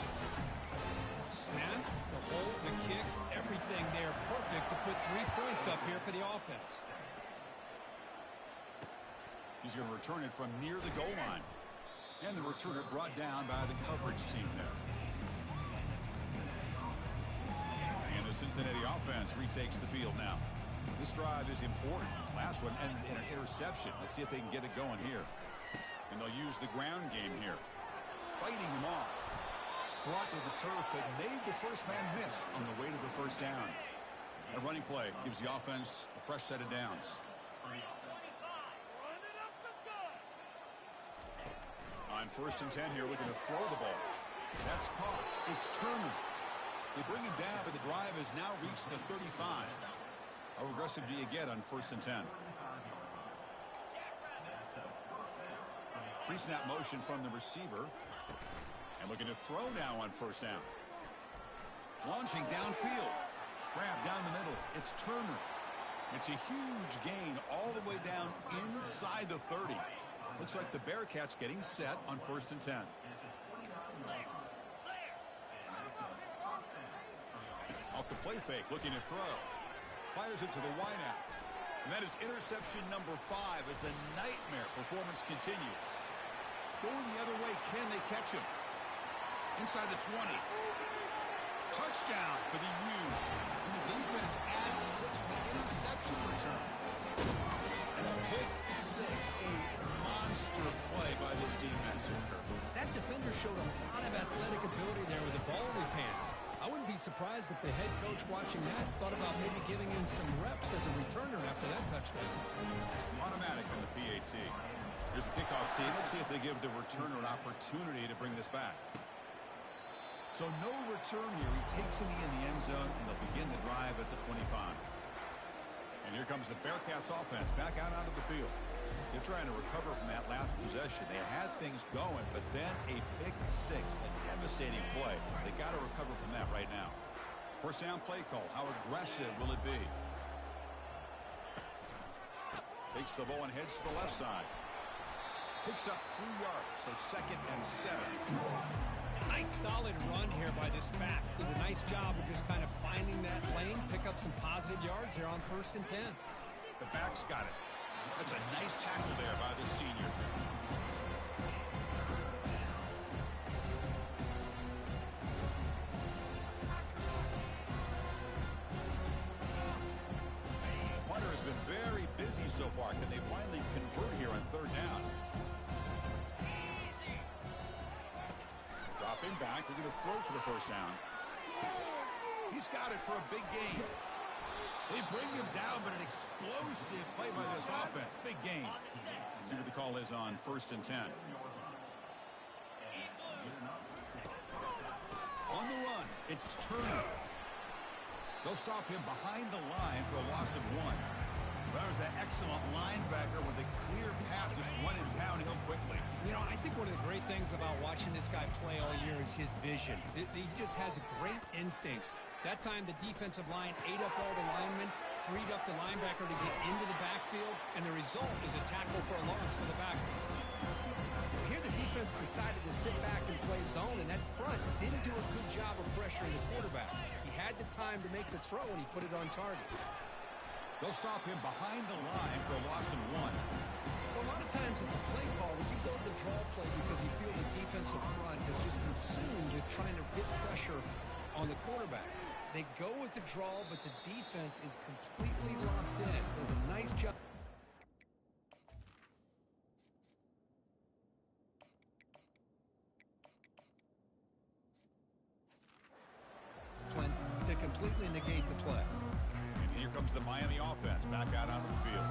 Snap, the hold, the kick, everything there perfect to put 3 points up here for the offense. He's going to return it from near the goal line. And the returner brought down by the coverage team there. And the Cincinnati offense retakes the field now. This drive is important. Last one, and an interception. Let's see if they can get it going here. And they'll use the ground game here. Fighting him off. Brought to the turf, but made the first man miss on the way to the first down. A running play gives the offense a fresh set of downs. On 1st and 10 here, looking to throw the ball. That's caught. It's Turner. They bring him down, but the drive has now reached the 35. How aggressive do you get on 1st and 10? Pre-snap motion from the receiver. And looking to throw now on 1st down. Launching downfield. Grab down the middle. It's Turner. It's a huge gain all the way down inside the 30. Looks like the Bearcats getting set on 1st and 10. Off the play fake, looking to throw. Fires it to the wideout. And that is interception number 5 as the nightmare performance continues. Going the other way, can they catch him? Inside the 20. Touchdown for the U. And the defense adds 6 with the interception return. And a pick 6, a monster play by this defense here. That defender showed a lot of athletic ability there with the ball in his hands. I wouldn't be surprised if the head coach watching that thought about maybe giving him some reps as a returner after that touchdown. Automatic on the PAT. Here's the kickoff team. Let's see if they give the returner an opportunity to bring this back. So no return here. He takes it in the end zone, and they'll begin the drive at the 25. And here comes the Bearcats offense back out onto the field. They're trying to recover from that last possession. They had things going, but then a pick 6, a devastating play. They got to recover from that right now. 1st down play call. How aggressive will it be? Takes the ball and heads to the left side. Picks up 3 yards, so 2nd and 7. Nice solid run here by this back. Did a nice job of just kind of finding that lane, pick up some positive yards there on 1st and 10. The back's got it. That's a nice tackle there by the senior. Hunter has been very busy so far. Can they finally convert here on 3rd down? Dropping back. We're going to throw for the 1st down. He's got it for a big gain. They bring him down, but an explosive play by this offense. Big gain. See what the call is on 1st and 10. On the run, it's Turner. They'll stop him behind the line for a loss of 1. That was that excellent linebacker with a clear path just running downhill quickly. You know, I think one of the great things about watching this guy play all year is his vision. He just has great instincts. That time, the defensive line ate up all the linemen, freed up the linebacker to get into the backfield, and the result is a tackle for a loss for the backer. Here, the defense decided to sit back and play zone, and that front didn't do a good job of pressuring the quarterback. He had the time to make the throw, and he put it on target. They'll stop him behind the line for a loss of 1. Well, a lot of times as a play caller, you go to the draw play because you feel the defensive front is just consumed with trying to get pressure on the quarterback. They go with the draw, but the defense is completely locked in. Does a nice job. To completely negate the play. And here comes the Miami offense back out onto the field.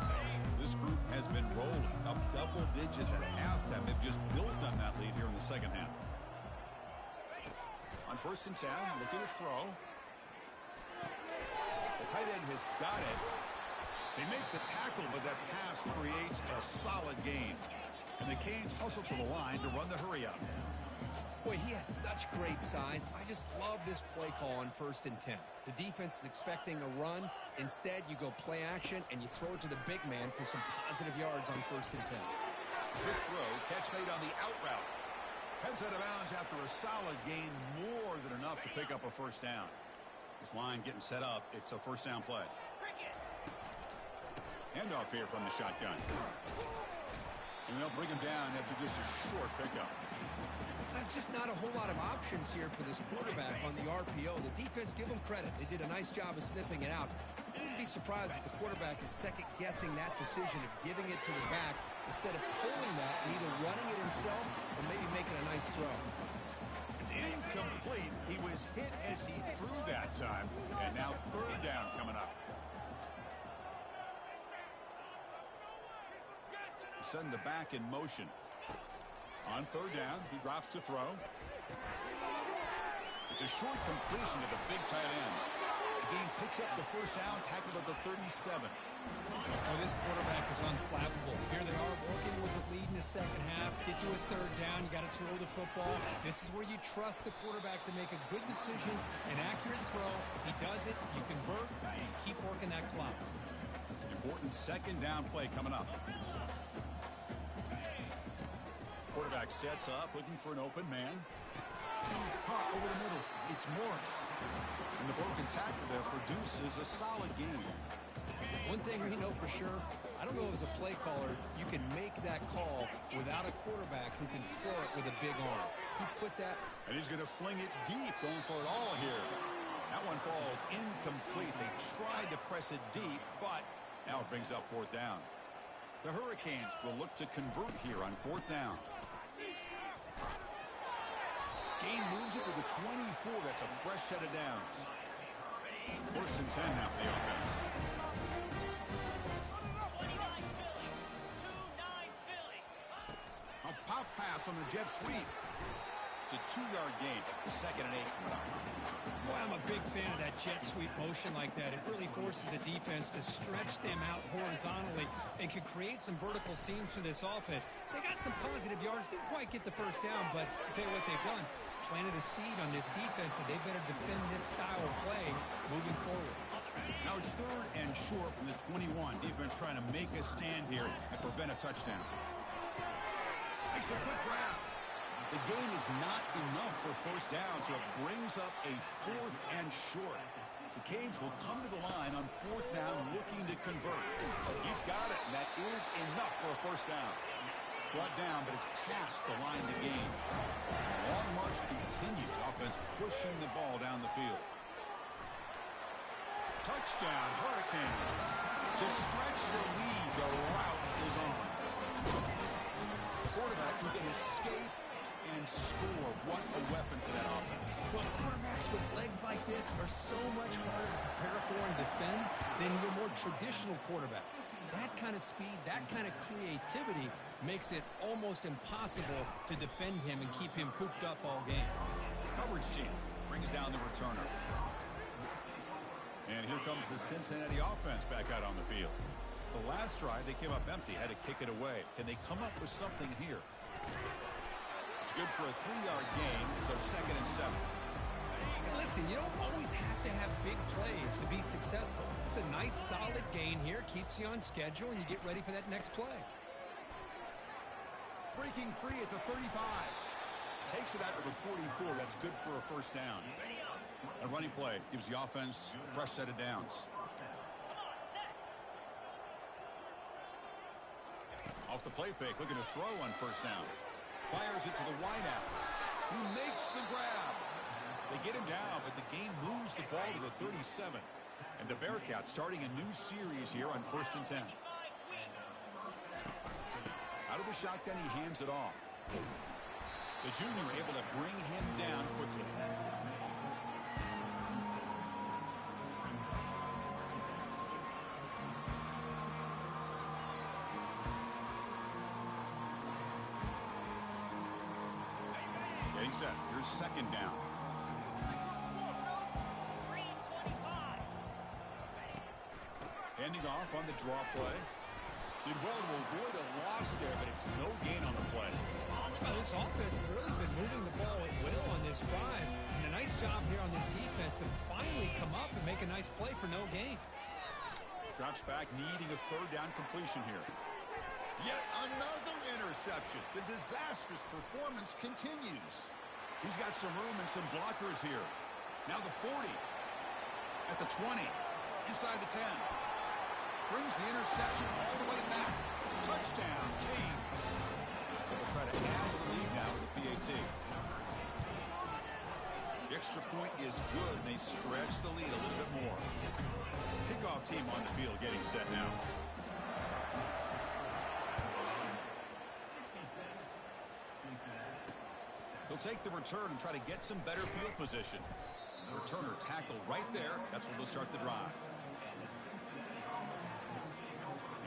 This group has been rolling up double digits at halftime. They've just built on that lead here in the second half. On 1st and 10, looking to throw. The tight end has got it. They make the tackle, but that pass creates a solid gain. And the Canes hustle to the line to run the hurry up. Boy, he has such great size. I just love this play call on 1st and 10. The defense is expecting a run. Instead, you go play action, and you throw it to the big man for some positive yards on 1st and 10. Quick throw, catch made on the out route. Heads out of bounds after a solid gain, more than enough to pick up a 1st down. This line getting set up. It's a 1st down play. Handoff here from the shotgun. And they'll bring him down after just a short pickup. There's just not a whole lot of options here for this quarterback on the RPO. The defense, give them credit. They did a nice job of sniffing it out. I wouldn't be surprised if the quarterback is second-guessing that decision of giving it to the back instead of pulling that and either running it himself or maybe making a nice throw. It's incomplete. He was hit as he threw that time. And now 3rd down coming up. Send the back in motion. On 3rd down, he drops to throw. It's a short completion to the big tight end. Again, picks up the 1st down, tackled at the 37. Oh, this quarterback is unflappable. Here they are working with the lead in the second half. Get to a 3rd down, you got to throw the football. This is where you trust the quarterback to make a good decision, an accurate throw. He does it, you convert, and you keep working that clock. Important 2nd down play coming up. Quarterback sets up, looking for an open man. Caught over the middle. It's Morris. And the broken tackle there produces a solid gain. One thing we know for sure, I don't know as a play caller, you can make that call without a quarterback who can throw it with a big arm. He put that. And he's going to fling it deep, going for it all here. That one falls incomplete. They tried to press it deep, but now it brings up 4th down. The Hurricanes will look to convert here on 4th down. Gain moves it to the 24. That's a fresh set of downs. 1st and 10 now for the offense. A pop pass on the jet sweep. It's a 2-yard gain. 2nd and 8 coming up. Boy, I'm a big fan of that jet sweep motion like that. It really forces the defense to stretch them out horizontally and can create some vertical seams for this offense. They got some positive yards. Didn't quite get the 1st down, but I'll tell you what they've done. Planted a seed on this defense, and they better defend this style of play moving forward. Now it's 3rd and short from the 21. Defense trying to make a stand here and prevent a touchdown. Makes a quick grab. The gain is not enough for 1st down, so it brings up a 4th and short. The Canes will come to the line on 4th down looking to convert. He's got it, and that is enough for a 1st down. Brought down, but it's past the line to gain. The long march continues. Offense pushing the ball down the field. Touchdown, Hurricanes. To stretch the lead, the route is on. The quarterback who can escape and score. What a weapon for that offense. Well, quarterbacks with legs like this are so much harder to prepare for and defend than your more traditional quarterbacks. That kind of speed, that kind of creativity makes it almost impossible to defend him and keep him cooped up all game. Coverage team brings down the returner. And here comes the Cincinnati offense back out on the field. The last drive, they came up empty, had to kick it away. Can they come up with something here? It's good for a 3-yard gain, so 2nd and 7. Hey, listen, you don't always have to have big plays to be successful. It's a nice, solid gain here, keeps you on schedule, and you get ready for that next play. Breaking free at the 35. Takes it out to the 44. That's good for a 1st down. A running play gives the offense a fresh set of downs. off the play fake, looking to throw on first down. Fires it to the wideout, who makes the grab. They get him down, but the gain moves the ball to the 37. And the Bearcats starting a new series here on 1st and 10. Out of the shotgun, he hands it off. The junior able to bring him down quickly. Getting set. Here's 2nd down. Handing off on the draw play. Did well to avoid a loss there, but it's no gain on the play. Well, this offense has really been moving the ball at will on this drive. And a nice job here on this defense to finally come up and make a nice play for no gain. Drops back, needing a 3rd down completion here. Yet another interception. The disastrous performance continues. He's got some room and some blockers here. Now the 40. At the 20. Inside the 10. Brings the interception all the way back. Touchdown, Canes. They'll try to add to the lead now with the PAT. The extra point is good, and they stretch the lead a little bit more. Kickoff team on the field getting set now. He'll take the return and try to get some better field position. The returner tackled right there. That's where they'll start the drive.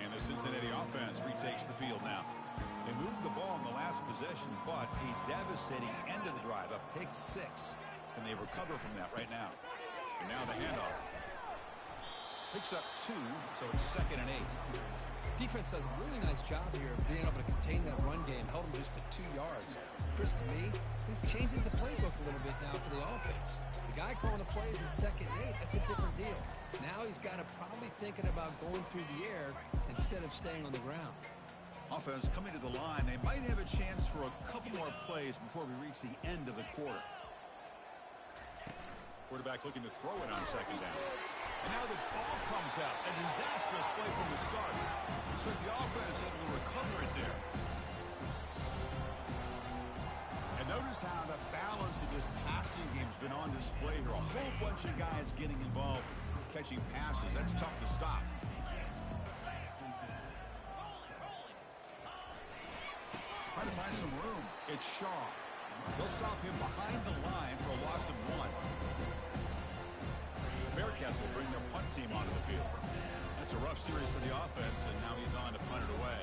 And the Cincinnati offense retakes the field now. They moved the ball in the last possession, but a devastating end of the drive, a pick 6. And they recover from that right now. And now the handoff. Picks up 2, so it's 2nd and 8. Defense does a really nice job here of being able to contain that run game, held them just to 2 yards. Chris, to me, this changes the playbook a little bit now for the offense. The guy calling the plays at 2nd and 8, that's a different deal. Now he's got to probably thinking about going through the air instead of staying on the ground. Offense coming to the line. They might have a chance for a couple more plays before we reach the end of the quarter. Quarterback looking to throw it on 2nd down. And now the ball comes out. A disastrous play from the start. Looks like the offense able to recover it there. And notice how the balance of this passing game has been on display here. A whole bunch of guys getting involved, catching passes. That's tough to stop. Trying to find some room. It's Shaw. They'll stop him behind the line for a loss of 1. Bearcats will bring their punt team onto the field. That's a rough series for the offense, and now he's on to punt it away.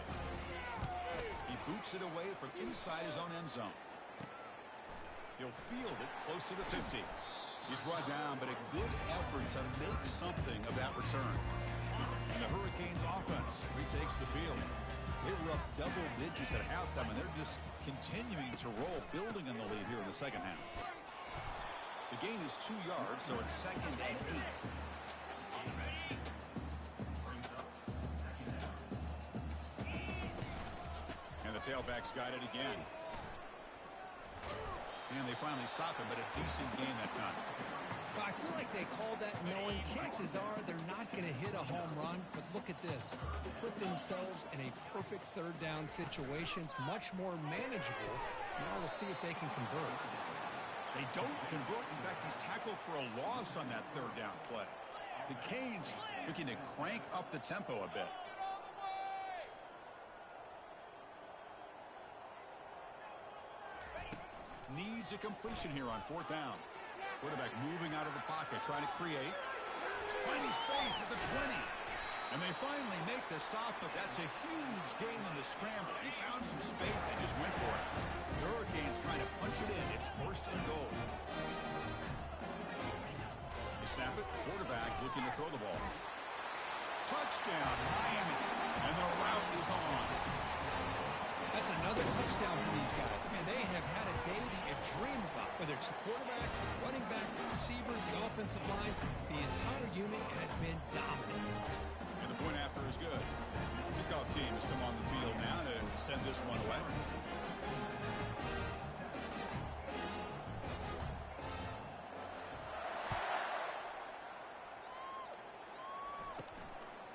He boots it away from inside his own end zone. He'll field it close to the 50. He's brought down, but a good effort to make something of that return. And the Hurricanes offense retakes the field. They were up double digits at halftime, and they're just continuing to roll, building on the lead here in the 2nd half. The gain is 2 yards, so it's 2nd and 8. And the tailbacks got it again. And they finally stop him, but a decent gain that time. Well, I feel like they called that knowing chances are they're not going to hit a home run, but look at this. Put themselves in a perfect 3rd down situation. It's much more manageable. Now we'll see if they can convert. They don't convert. In fact, he's tackled for a loss on that 3rd down play. The Canes looking to crank up the tempo a bit. Needs a completion here on 4th down. Quarterback moving out of the pocket, trying to create. Finding space at the 20. And they finally make the stop, but that's a huge gain in the scramble. He found some space and just went for it. The Hurricanes trying to punch it in. It's 1st and goal. They snap it. Quarterback looking to throw the ball. Touchdown, Miami. And the route is on. That's another touchdown for these guys. Man, they have had a day that you dream about. Whether it's the quarterback, the running back, the receivers, the offensive line, the entire unit has been dominant. And the point after is good. Kickoff team has come on the field now to send this one away.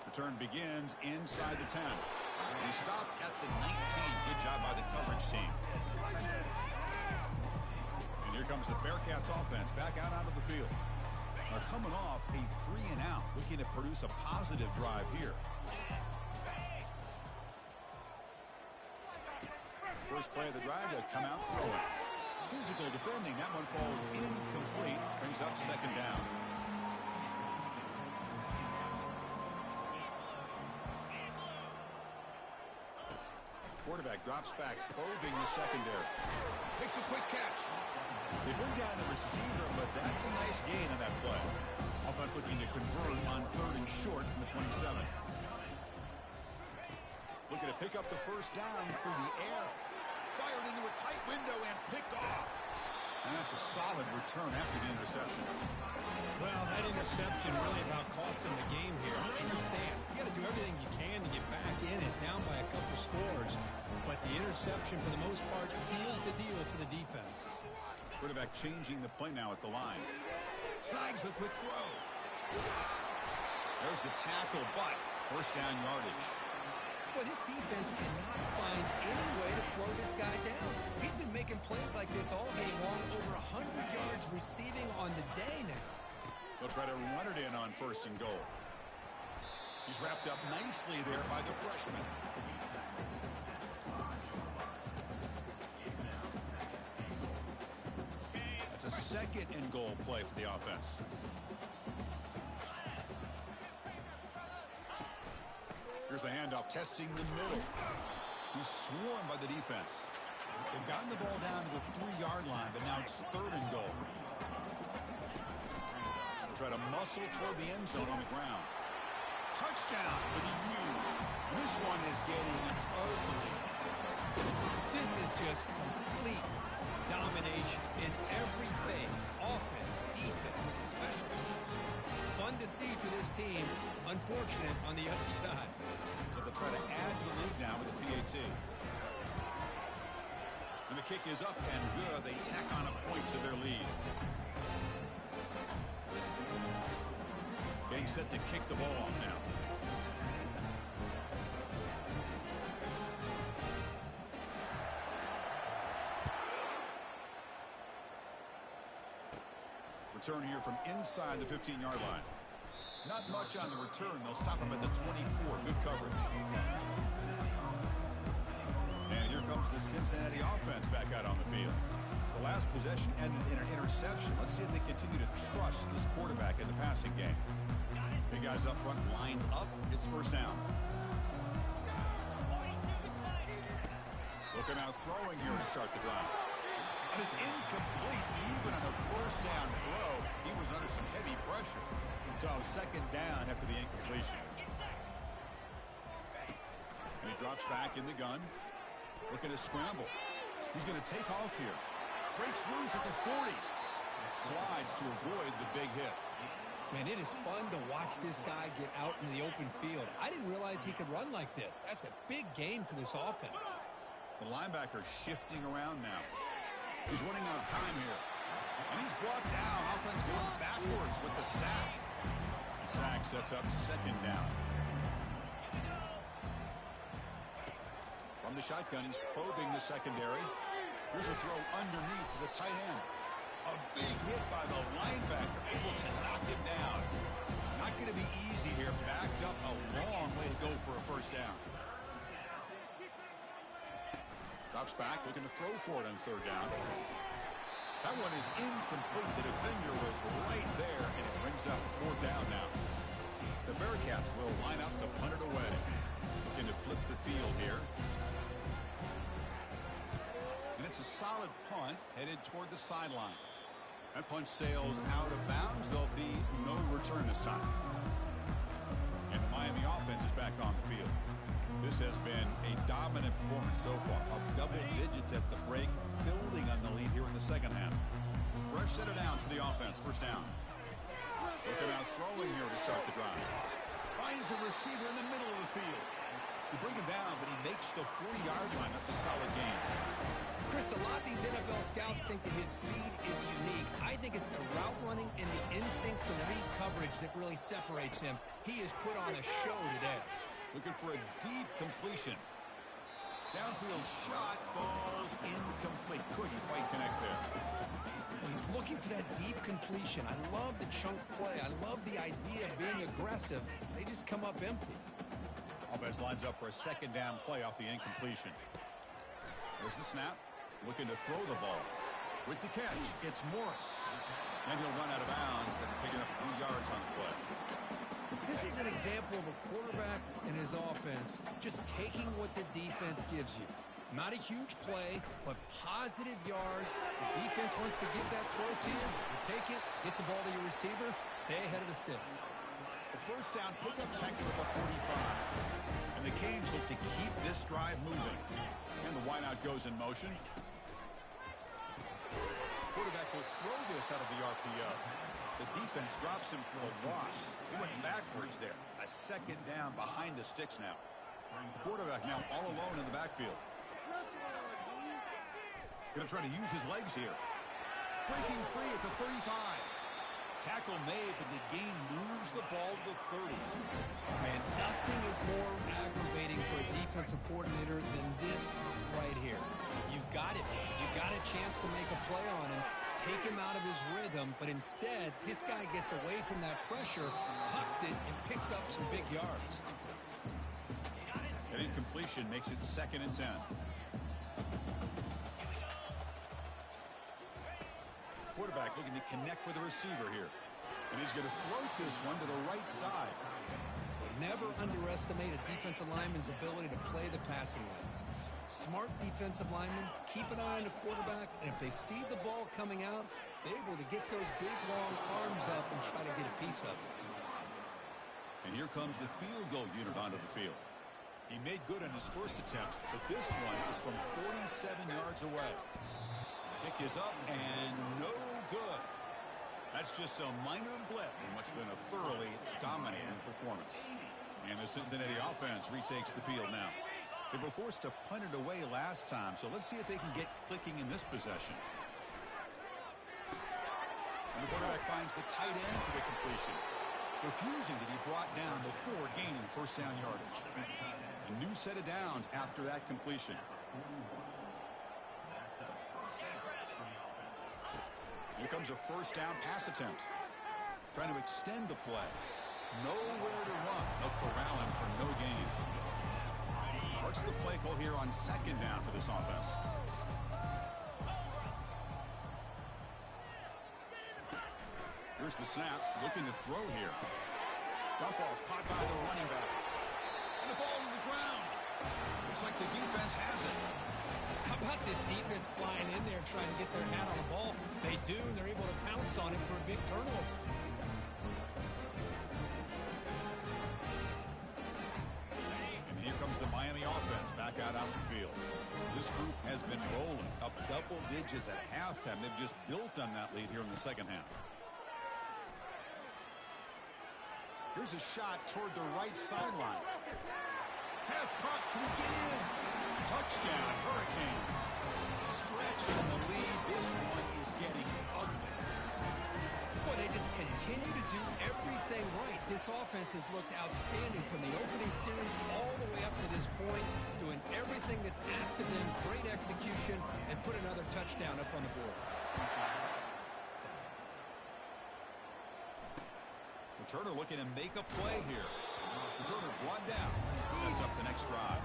Return begins inside the 10. He stopped at the 19. Good job by the coverage team. And here comes the Bearcats offense back out onto the field. They're coming off a 3-and-out, looking to produce a positive drive here. First play of the drive, to come out throwing. Physical defending. That one falls incomplete. Brings up second down. Quarterback drops back, probing the secondary. Makes a quick catch. They bring down the receiver, but that's a nice gain on that play. Offense looking to convert on 3rd and short from the 27. Looking to pick up the first down through the air. Fired into a tight window and picked off. And that's a solid return after the interception. Well, that interception really about costing the game here. I understand. You got to do everything you can to get back in it, down by a couple scores. But the interception, for the most part, seals the deal for the defense. Quarterback changing the play now at the line. Snags the quick throw. There's the tackle, but first down yardage. Boy, this defense cannot find any way to slow this guy down. He's been making plays like this all game long, over 100 yards receiving on the day now. They'll try to run it in on 1st and goal. He's wrapped up nicely there by the freshman. That's a 2nd and goal play for the offense. Here's the handoff, testing the middle. He's swarmed by the defense. They've gotten the ball down to the 3-yard line, but now it's 3rd and goal. They'll try to muscle toward the end zone on the ground. Touchdown for the U. And this one is getting ugly. This is just complete domination in every phase. Offense, defense, special teams. Fun to see for this team. Unfortunate on the other side. So they'll try to add the lead now with the PAT. And the kick is up and good. They tack on a point to their lead. Getting set to kick the ball off now. Return here from inside the 15-yard line. Not much on the return. They'll stop him at the 24. Good coverage. And here comes the Cincinnati offense back out on the field. The last possession ended in an interception. Let's see if they continue to trust this quarterback in the passing game. Big guys up front lined up. It's first down. Looking out throwing here to start the drive. And it's incomplete. Even on a first down throw, he was under some heavy pressure. So second down after the incompletion. And he drops back in the gun. Looking to scramble. He's going to take off here. Breaks loose at the 40. Slides to avoid the big hit. Man, it is fun to watch this guy get out in the open field. I didn't realize he could run like this. That's a big gain for this offense. The linebacker shifting around now. He's running out of time here. And he's brought down. Offense going backwards with the sack. The sack sets up second down. From the shotgun, he's probing the secondary. Here's a throw underneath to the tight end. A big hit by the linebacker, able to knock him down. Not going to be easy here. Backed up a long way to go for a first down. Drops back, looking to throw for it on third down. That one is incomplete. The defender was right there, and it brings up fourth down now. The Bearcats will line up to punt it away. Looking to flip the field here. And it's a solid punt headed toward the sideline. That punt sails out of bounds. There'll be no return this time. And the Miami offense is back on the field. This has been a dominant performance so far. Up double digits at the break, building on the lead here in the second half. Fresh set of downs for the offense. First down. Looking out throwing here to start the drive. Finds a receiver in the middle of the field. They bring him down, but he makes the 40-yard line. That's a solid gain. Chris, a lot of these NFL scouts think that his speed is unique. I think it's the route running and the instincts to read coverage that really separates him. He has put on a show today. Looking for a deep completion. Downfield shot falls incomplete. Couldn't quite connect there. He's looking for that deep completion. I love the chunk play. I love the idea of being aggressive. They just come up empty. Offense lines up for a second down play off the incompletion. There's the snap. Looking to throw the ball. With the catch, it's Morris. And he'll run out of bounds after picking up a few yards on the play. This is an example of a quarterback and his offense just taking what the defense gives you. Not a huge play, but positive yards. The defense wants to give that throw to you. You take it, get the ball to your receiver, stay ahead of the sticks. The first down pickup tackle at the 45. And the Canes look to keep this drive moving. And the wideout goes in motion. Quarterback will throw this out of the RPO. The defense drops him for a loss. He went backwards there. A second down behind the sticks now. The quarterback now all alone in the backfield. Going to try to use his legs here. Breaking free at the 35. Tackle made, but the gain moves the ball to the 30. Man, nothing is more aggravating for a defensive coordinator than this right here. You've got it. You've got a chance to make a play on him, take him out of his rhythm, but instead, this guy gets away from that pressure, tucks it, and picks up some big yards. An incompletion makes it 2nd and 10. Quarterback looking to connect with the receiver here. And he's going to float this one to the right side. Never underestimate a defensive lineman's ability to play the passing lanes. Smart defensive linemen keep an eye on the quarterback, and if they see the ball coming out, they're able to get those big, long arms up and try to get a piece of it. And here comes the field goal unit onto the field. He made good on his first attempt, but this one is from 47 yards away. Kick is up and no good. That's just a minor blip in what's been a thoroughly dominating performance. And the Cincinnati offense retakes the field now. They were forced to punt it away last time, so let's see if they can get clicking in this possession. And the quarterback finds the tight end for the completion, refusing to be brought down before gaining first down yardage. A new set of downs after that completion. Here comes a first down pass attempt. Trying to extend the play. Nowhere to run. They'll corral him for no gain. What's the play call here on 2nd down for this offense? Here's the snap. Looking to throw here. Dump off caught by the running back. And the ball to the ground. Looks like the defense has it. How about this defense flying in there trying to get their hat on the ball? They do, and they're able to pounce on it for a big turnover. And here comes the Miami offense back out on the field. This group has been rolling up double digits at halftime. They've just built on that lead here in the second half. Here's a shot toward the right sideline. Pass caught. Can he get in? Touchdown, Hurricanes. Stretching the lead. This one is getting ugly. Boy, they just continue to do everything right. This offense has looked outstanding from the opening series all the way up to this point, doing everything that's asked of them, great execution, and put another touchdown up on the board. Turner looking to make a play here. Turner brought down. Sets up the next drive.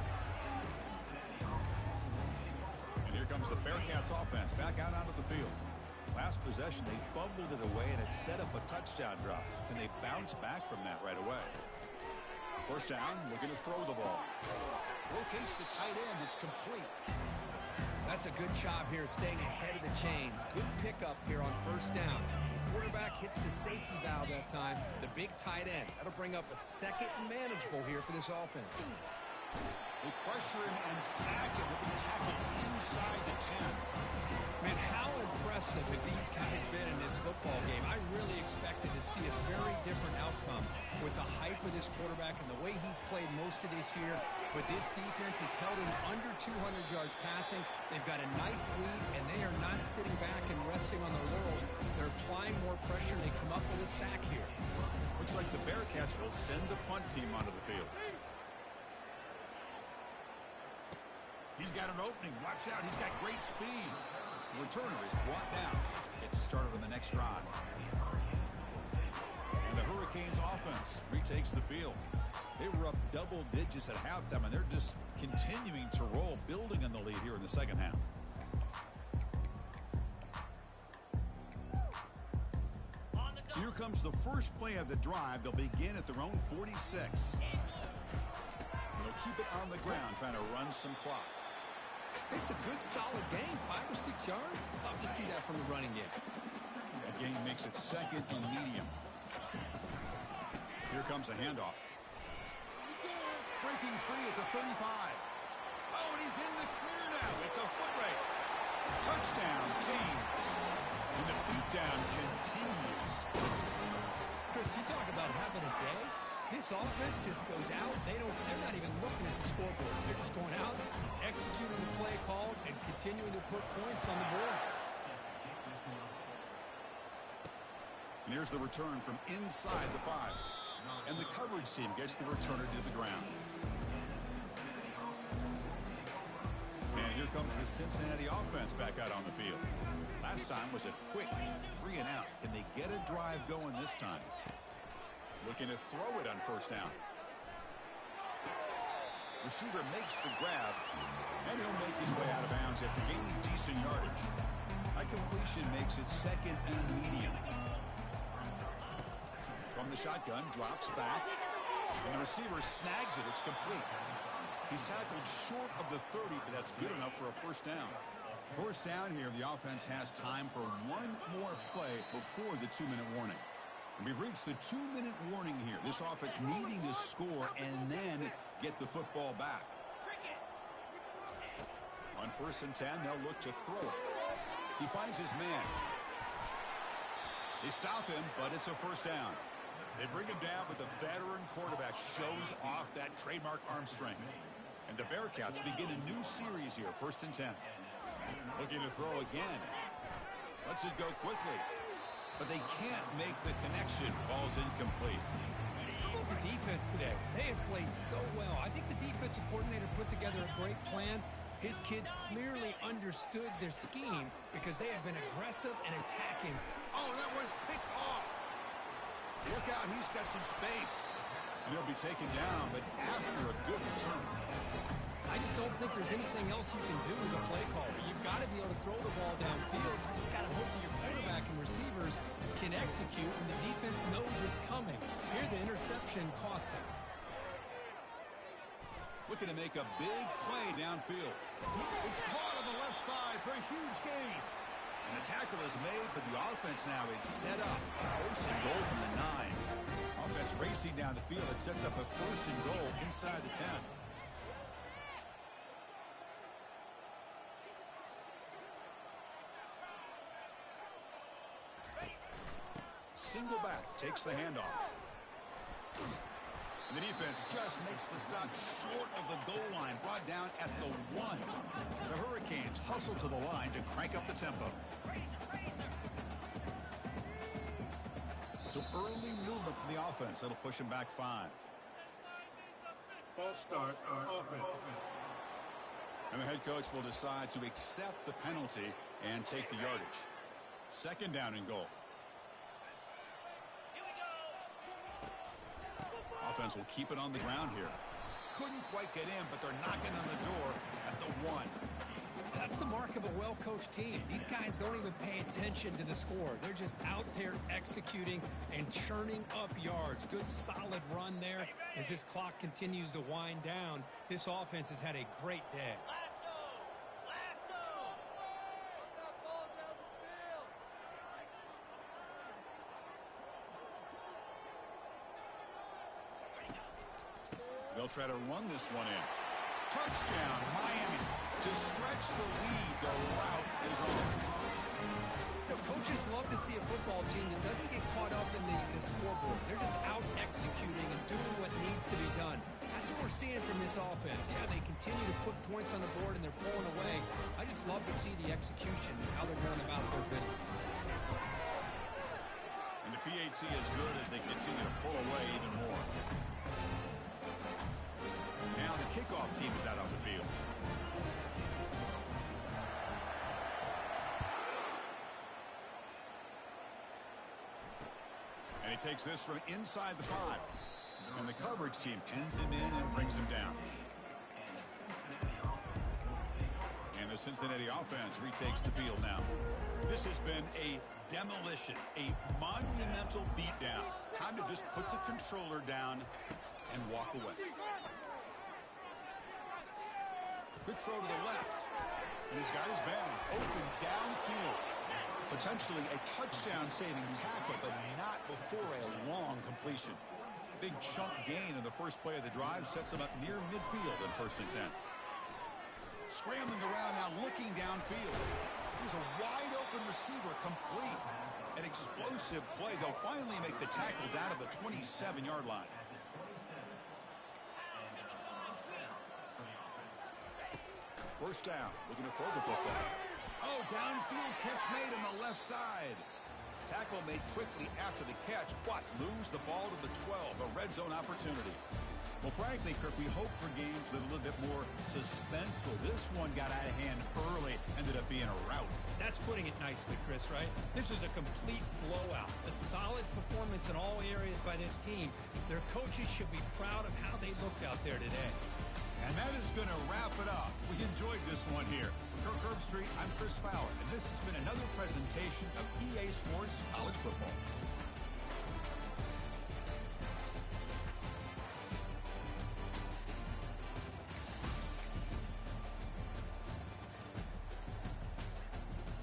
And here comes the Bearcats offense back out onto the field. Last possession, they fumbled it away, and it set up a touchdown drive. Can they bounce back from that right away? First down, looking to throw the ball. Locates the tight end. It's complete. That's a good job here, staying ahead of the chains. Good pickup here on first down. Quarterback hits the safety valve that time, the big tight end. That'll bring up a second and manageable here for this offense. They pressure him and sack him with the tackle inside the 10. Man, how impressive have these guys been in this football game? I really expected to see a very different outcome with the hype of this quarterback and the way he's played most of this year. But this defense has held him under 200 yards passing. They've got a nice lead, and they are not sitting back and resting on their laurels. They're applying more pressure, and they come up with a sack here. Looks like the Bearcats will send the punt team onto the field. He's got an opening. Watch out. He's got great speed. The returner is brought down. Gets it started on the next drive. And the Hurricanes offense retakes the field. They were up double digits at halftime, and they're just continuing to roll, building on the lead here in the second half. So here comes the first play of the drive. They'll begin at their own 46. They'll keep it on the ground, trying to run some clock. It's a good, solid game. 5 or 6 yards. Love to see that from the running game. Againn makes it second and medium. Here comes a handoff. Breaking free at the 35. Oh, and he's in the clear now. It's a foot race. Touchdown, Canes. And the beatdown continues. Chris, you talk about having a day. This offense just goes out. They're not even looking at the scoreboard. They're just going out, executing the play called, and continuing to put points on the board. And here's the return from inside the 5. And the coverage team gets the returner to the ground. And here comes the Cincinnati offense back out on the field. Last time was a quick 3 and out. Can they get a drive going this time? Looking to throw it on first down. Receiver makes the grab, and he'll make his way out of bounds after gaining decent yardage. A completion makes it second and medium. From the shotgun, drops back, and the receiver snags it. It's complete. He's tackled short of the 30, but that's good enough for a first down. First down here, the offense has time for one more play before the 2-minute warning. We've reached the 2-minute warning here. This offense needing to score and then get the football back. On 1st and 10, they'll look to throw it. He finds his man. They stop him, but it's a first down. They bring him down, but the veteran quarterback shows off that trademark arm strength. And the Bearcats begin a new series here, 1st and 10. Looking to throw again. Lets it go quickly. But they can't make the connection. Ball's incomplete. How about the defense today? They have played so well. I think the defensive coordinator put together a great plan. His kids clearly understood their scheme because they have been aggressive and attacking. Oh, that one's picked off. Look out, he's got some space. And he'll be taken down, but after a good return. I just don't think there's anything else you can do as a play caller. You've got to be able to throw the ball downfield. You just got to hope that your quarterback and receivers can execute, and the defense knows it's coming. Here, the interception cost them. Looking to make a big play downfield. It's caught on the left side for a huge gain. And the tackle is made, but the offense now is set up. First and goal from the 9. Offense racing down the field. It sets up a 1st and goal inside the 10. Single back, takes the handoff. And the defense just makes the stop short of the goal line, brought down at the 1. The Hurricanes hustle to the line to crank up the tempo. So early movement from the offense. That'll push him back 5. False start, offense. And the head coach will decide to accept the penalty and take the yardage. 2nd down and goal. Offense will keep it on the ground here. Couldn't quite get in, but they're knocking on the door at the 1. That's the mark of a well-coached team. These guys don't even pay attention to the score. They're just out there executing and churning up yards. Good, solid run there as this clock continues to wind down. This offense has had a great day. They'll try to run this one in. Touchdown, Miami. To stretch the lead, the route is on. You know, coaches love to see a football team that doesn't get caught up in the scoreboard. They're just out executing and doing what needs to be done. That's what we're seeing from this offense. Yeah, they continue to put points on the board and they're pulling away. I just love to see the execution and how they're going about their business. And the PAT is good as they continue to pull away even more. Now the kickoff team is out on the field. And he takes this from inside the 5. And the coverage team pins him in and brings him down. And the Cincinnati offense retakes the field now. This has been a demolition, a monumental beatdown. Time to just put the controller down and walk away. Quick throw to the left. And he's got his man open downfield. Potentially a touchdown-saving tackle, but not before a long completion. Big chunk gain in the first play of the drive sets him up near midfield in 1st and 10. Scrambling around now, looking downfield. He's a wide-open receiver, complete. An explosive play. They'll finally make the tackle down to the 27-yard line. First down, looking to throw the football. Oh, downfield catch made on the left side. Tackle made quickly after the catch, but lose the ball to the 12, a red zone opportunity. Well, frankly, Kirk, we hope for games that are a little bit more suspenseful. This one got out of hand early, ended up being a rout. That's putting it nicely, Chris, right? This was a complete blowout. A solid performance in all areas by this team. Their coaches should be proud of how they looked out there today. And that is going to wrap it up. We enjoyed this one here. Kirk Herbstreit, I'm Chris Fowler, and this has been another presentation of EA Sports College Football.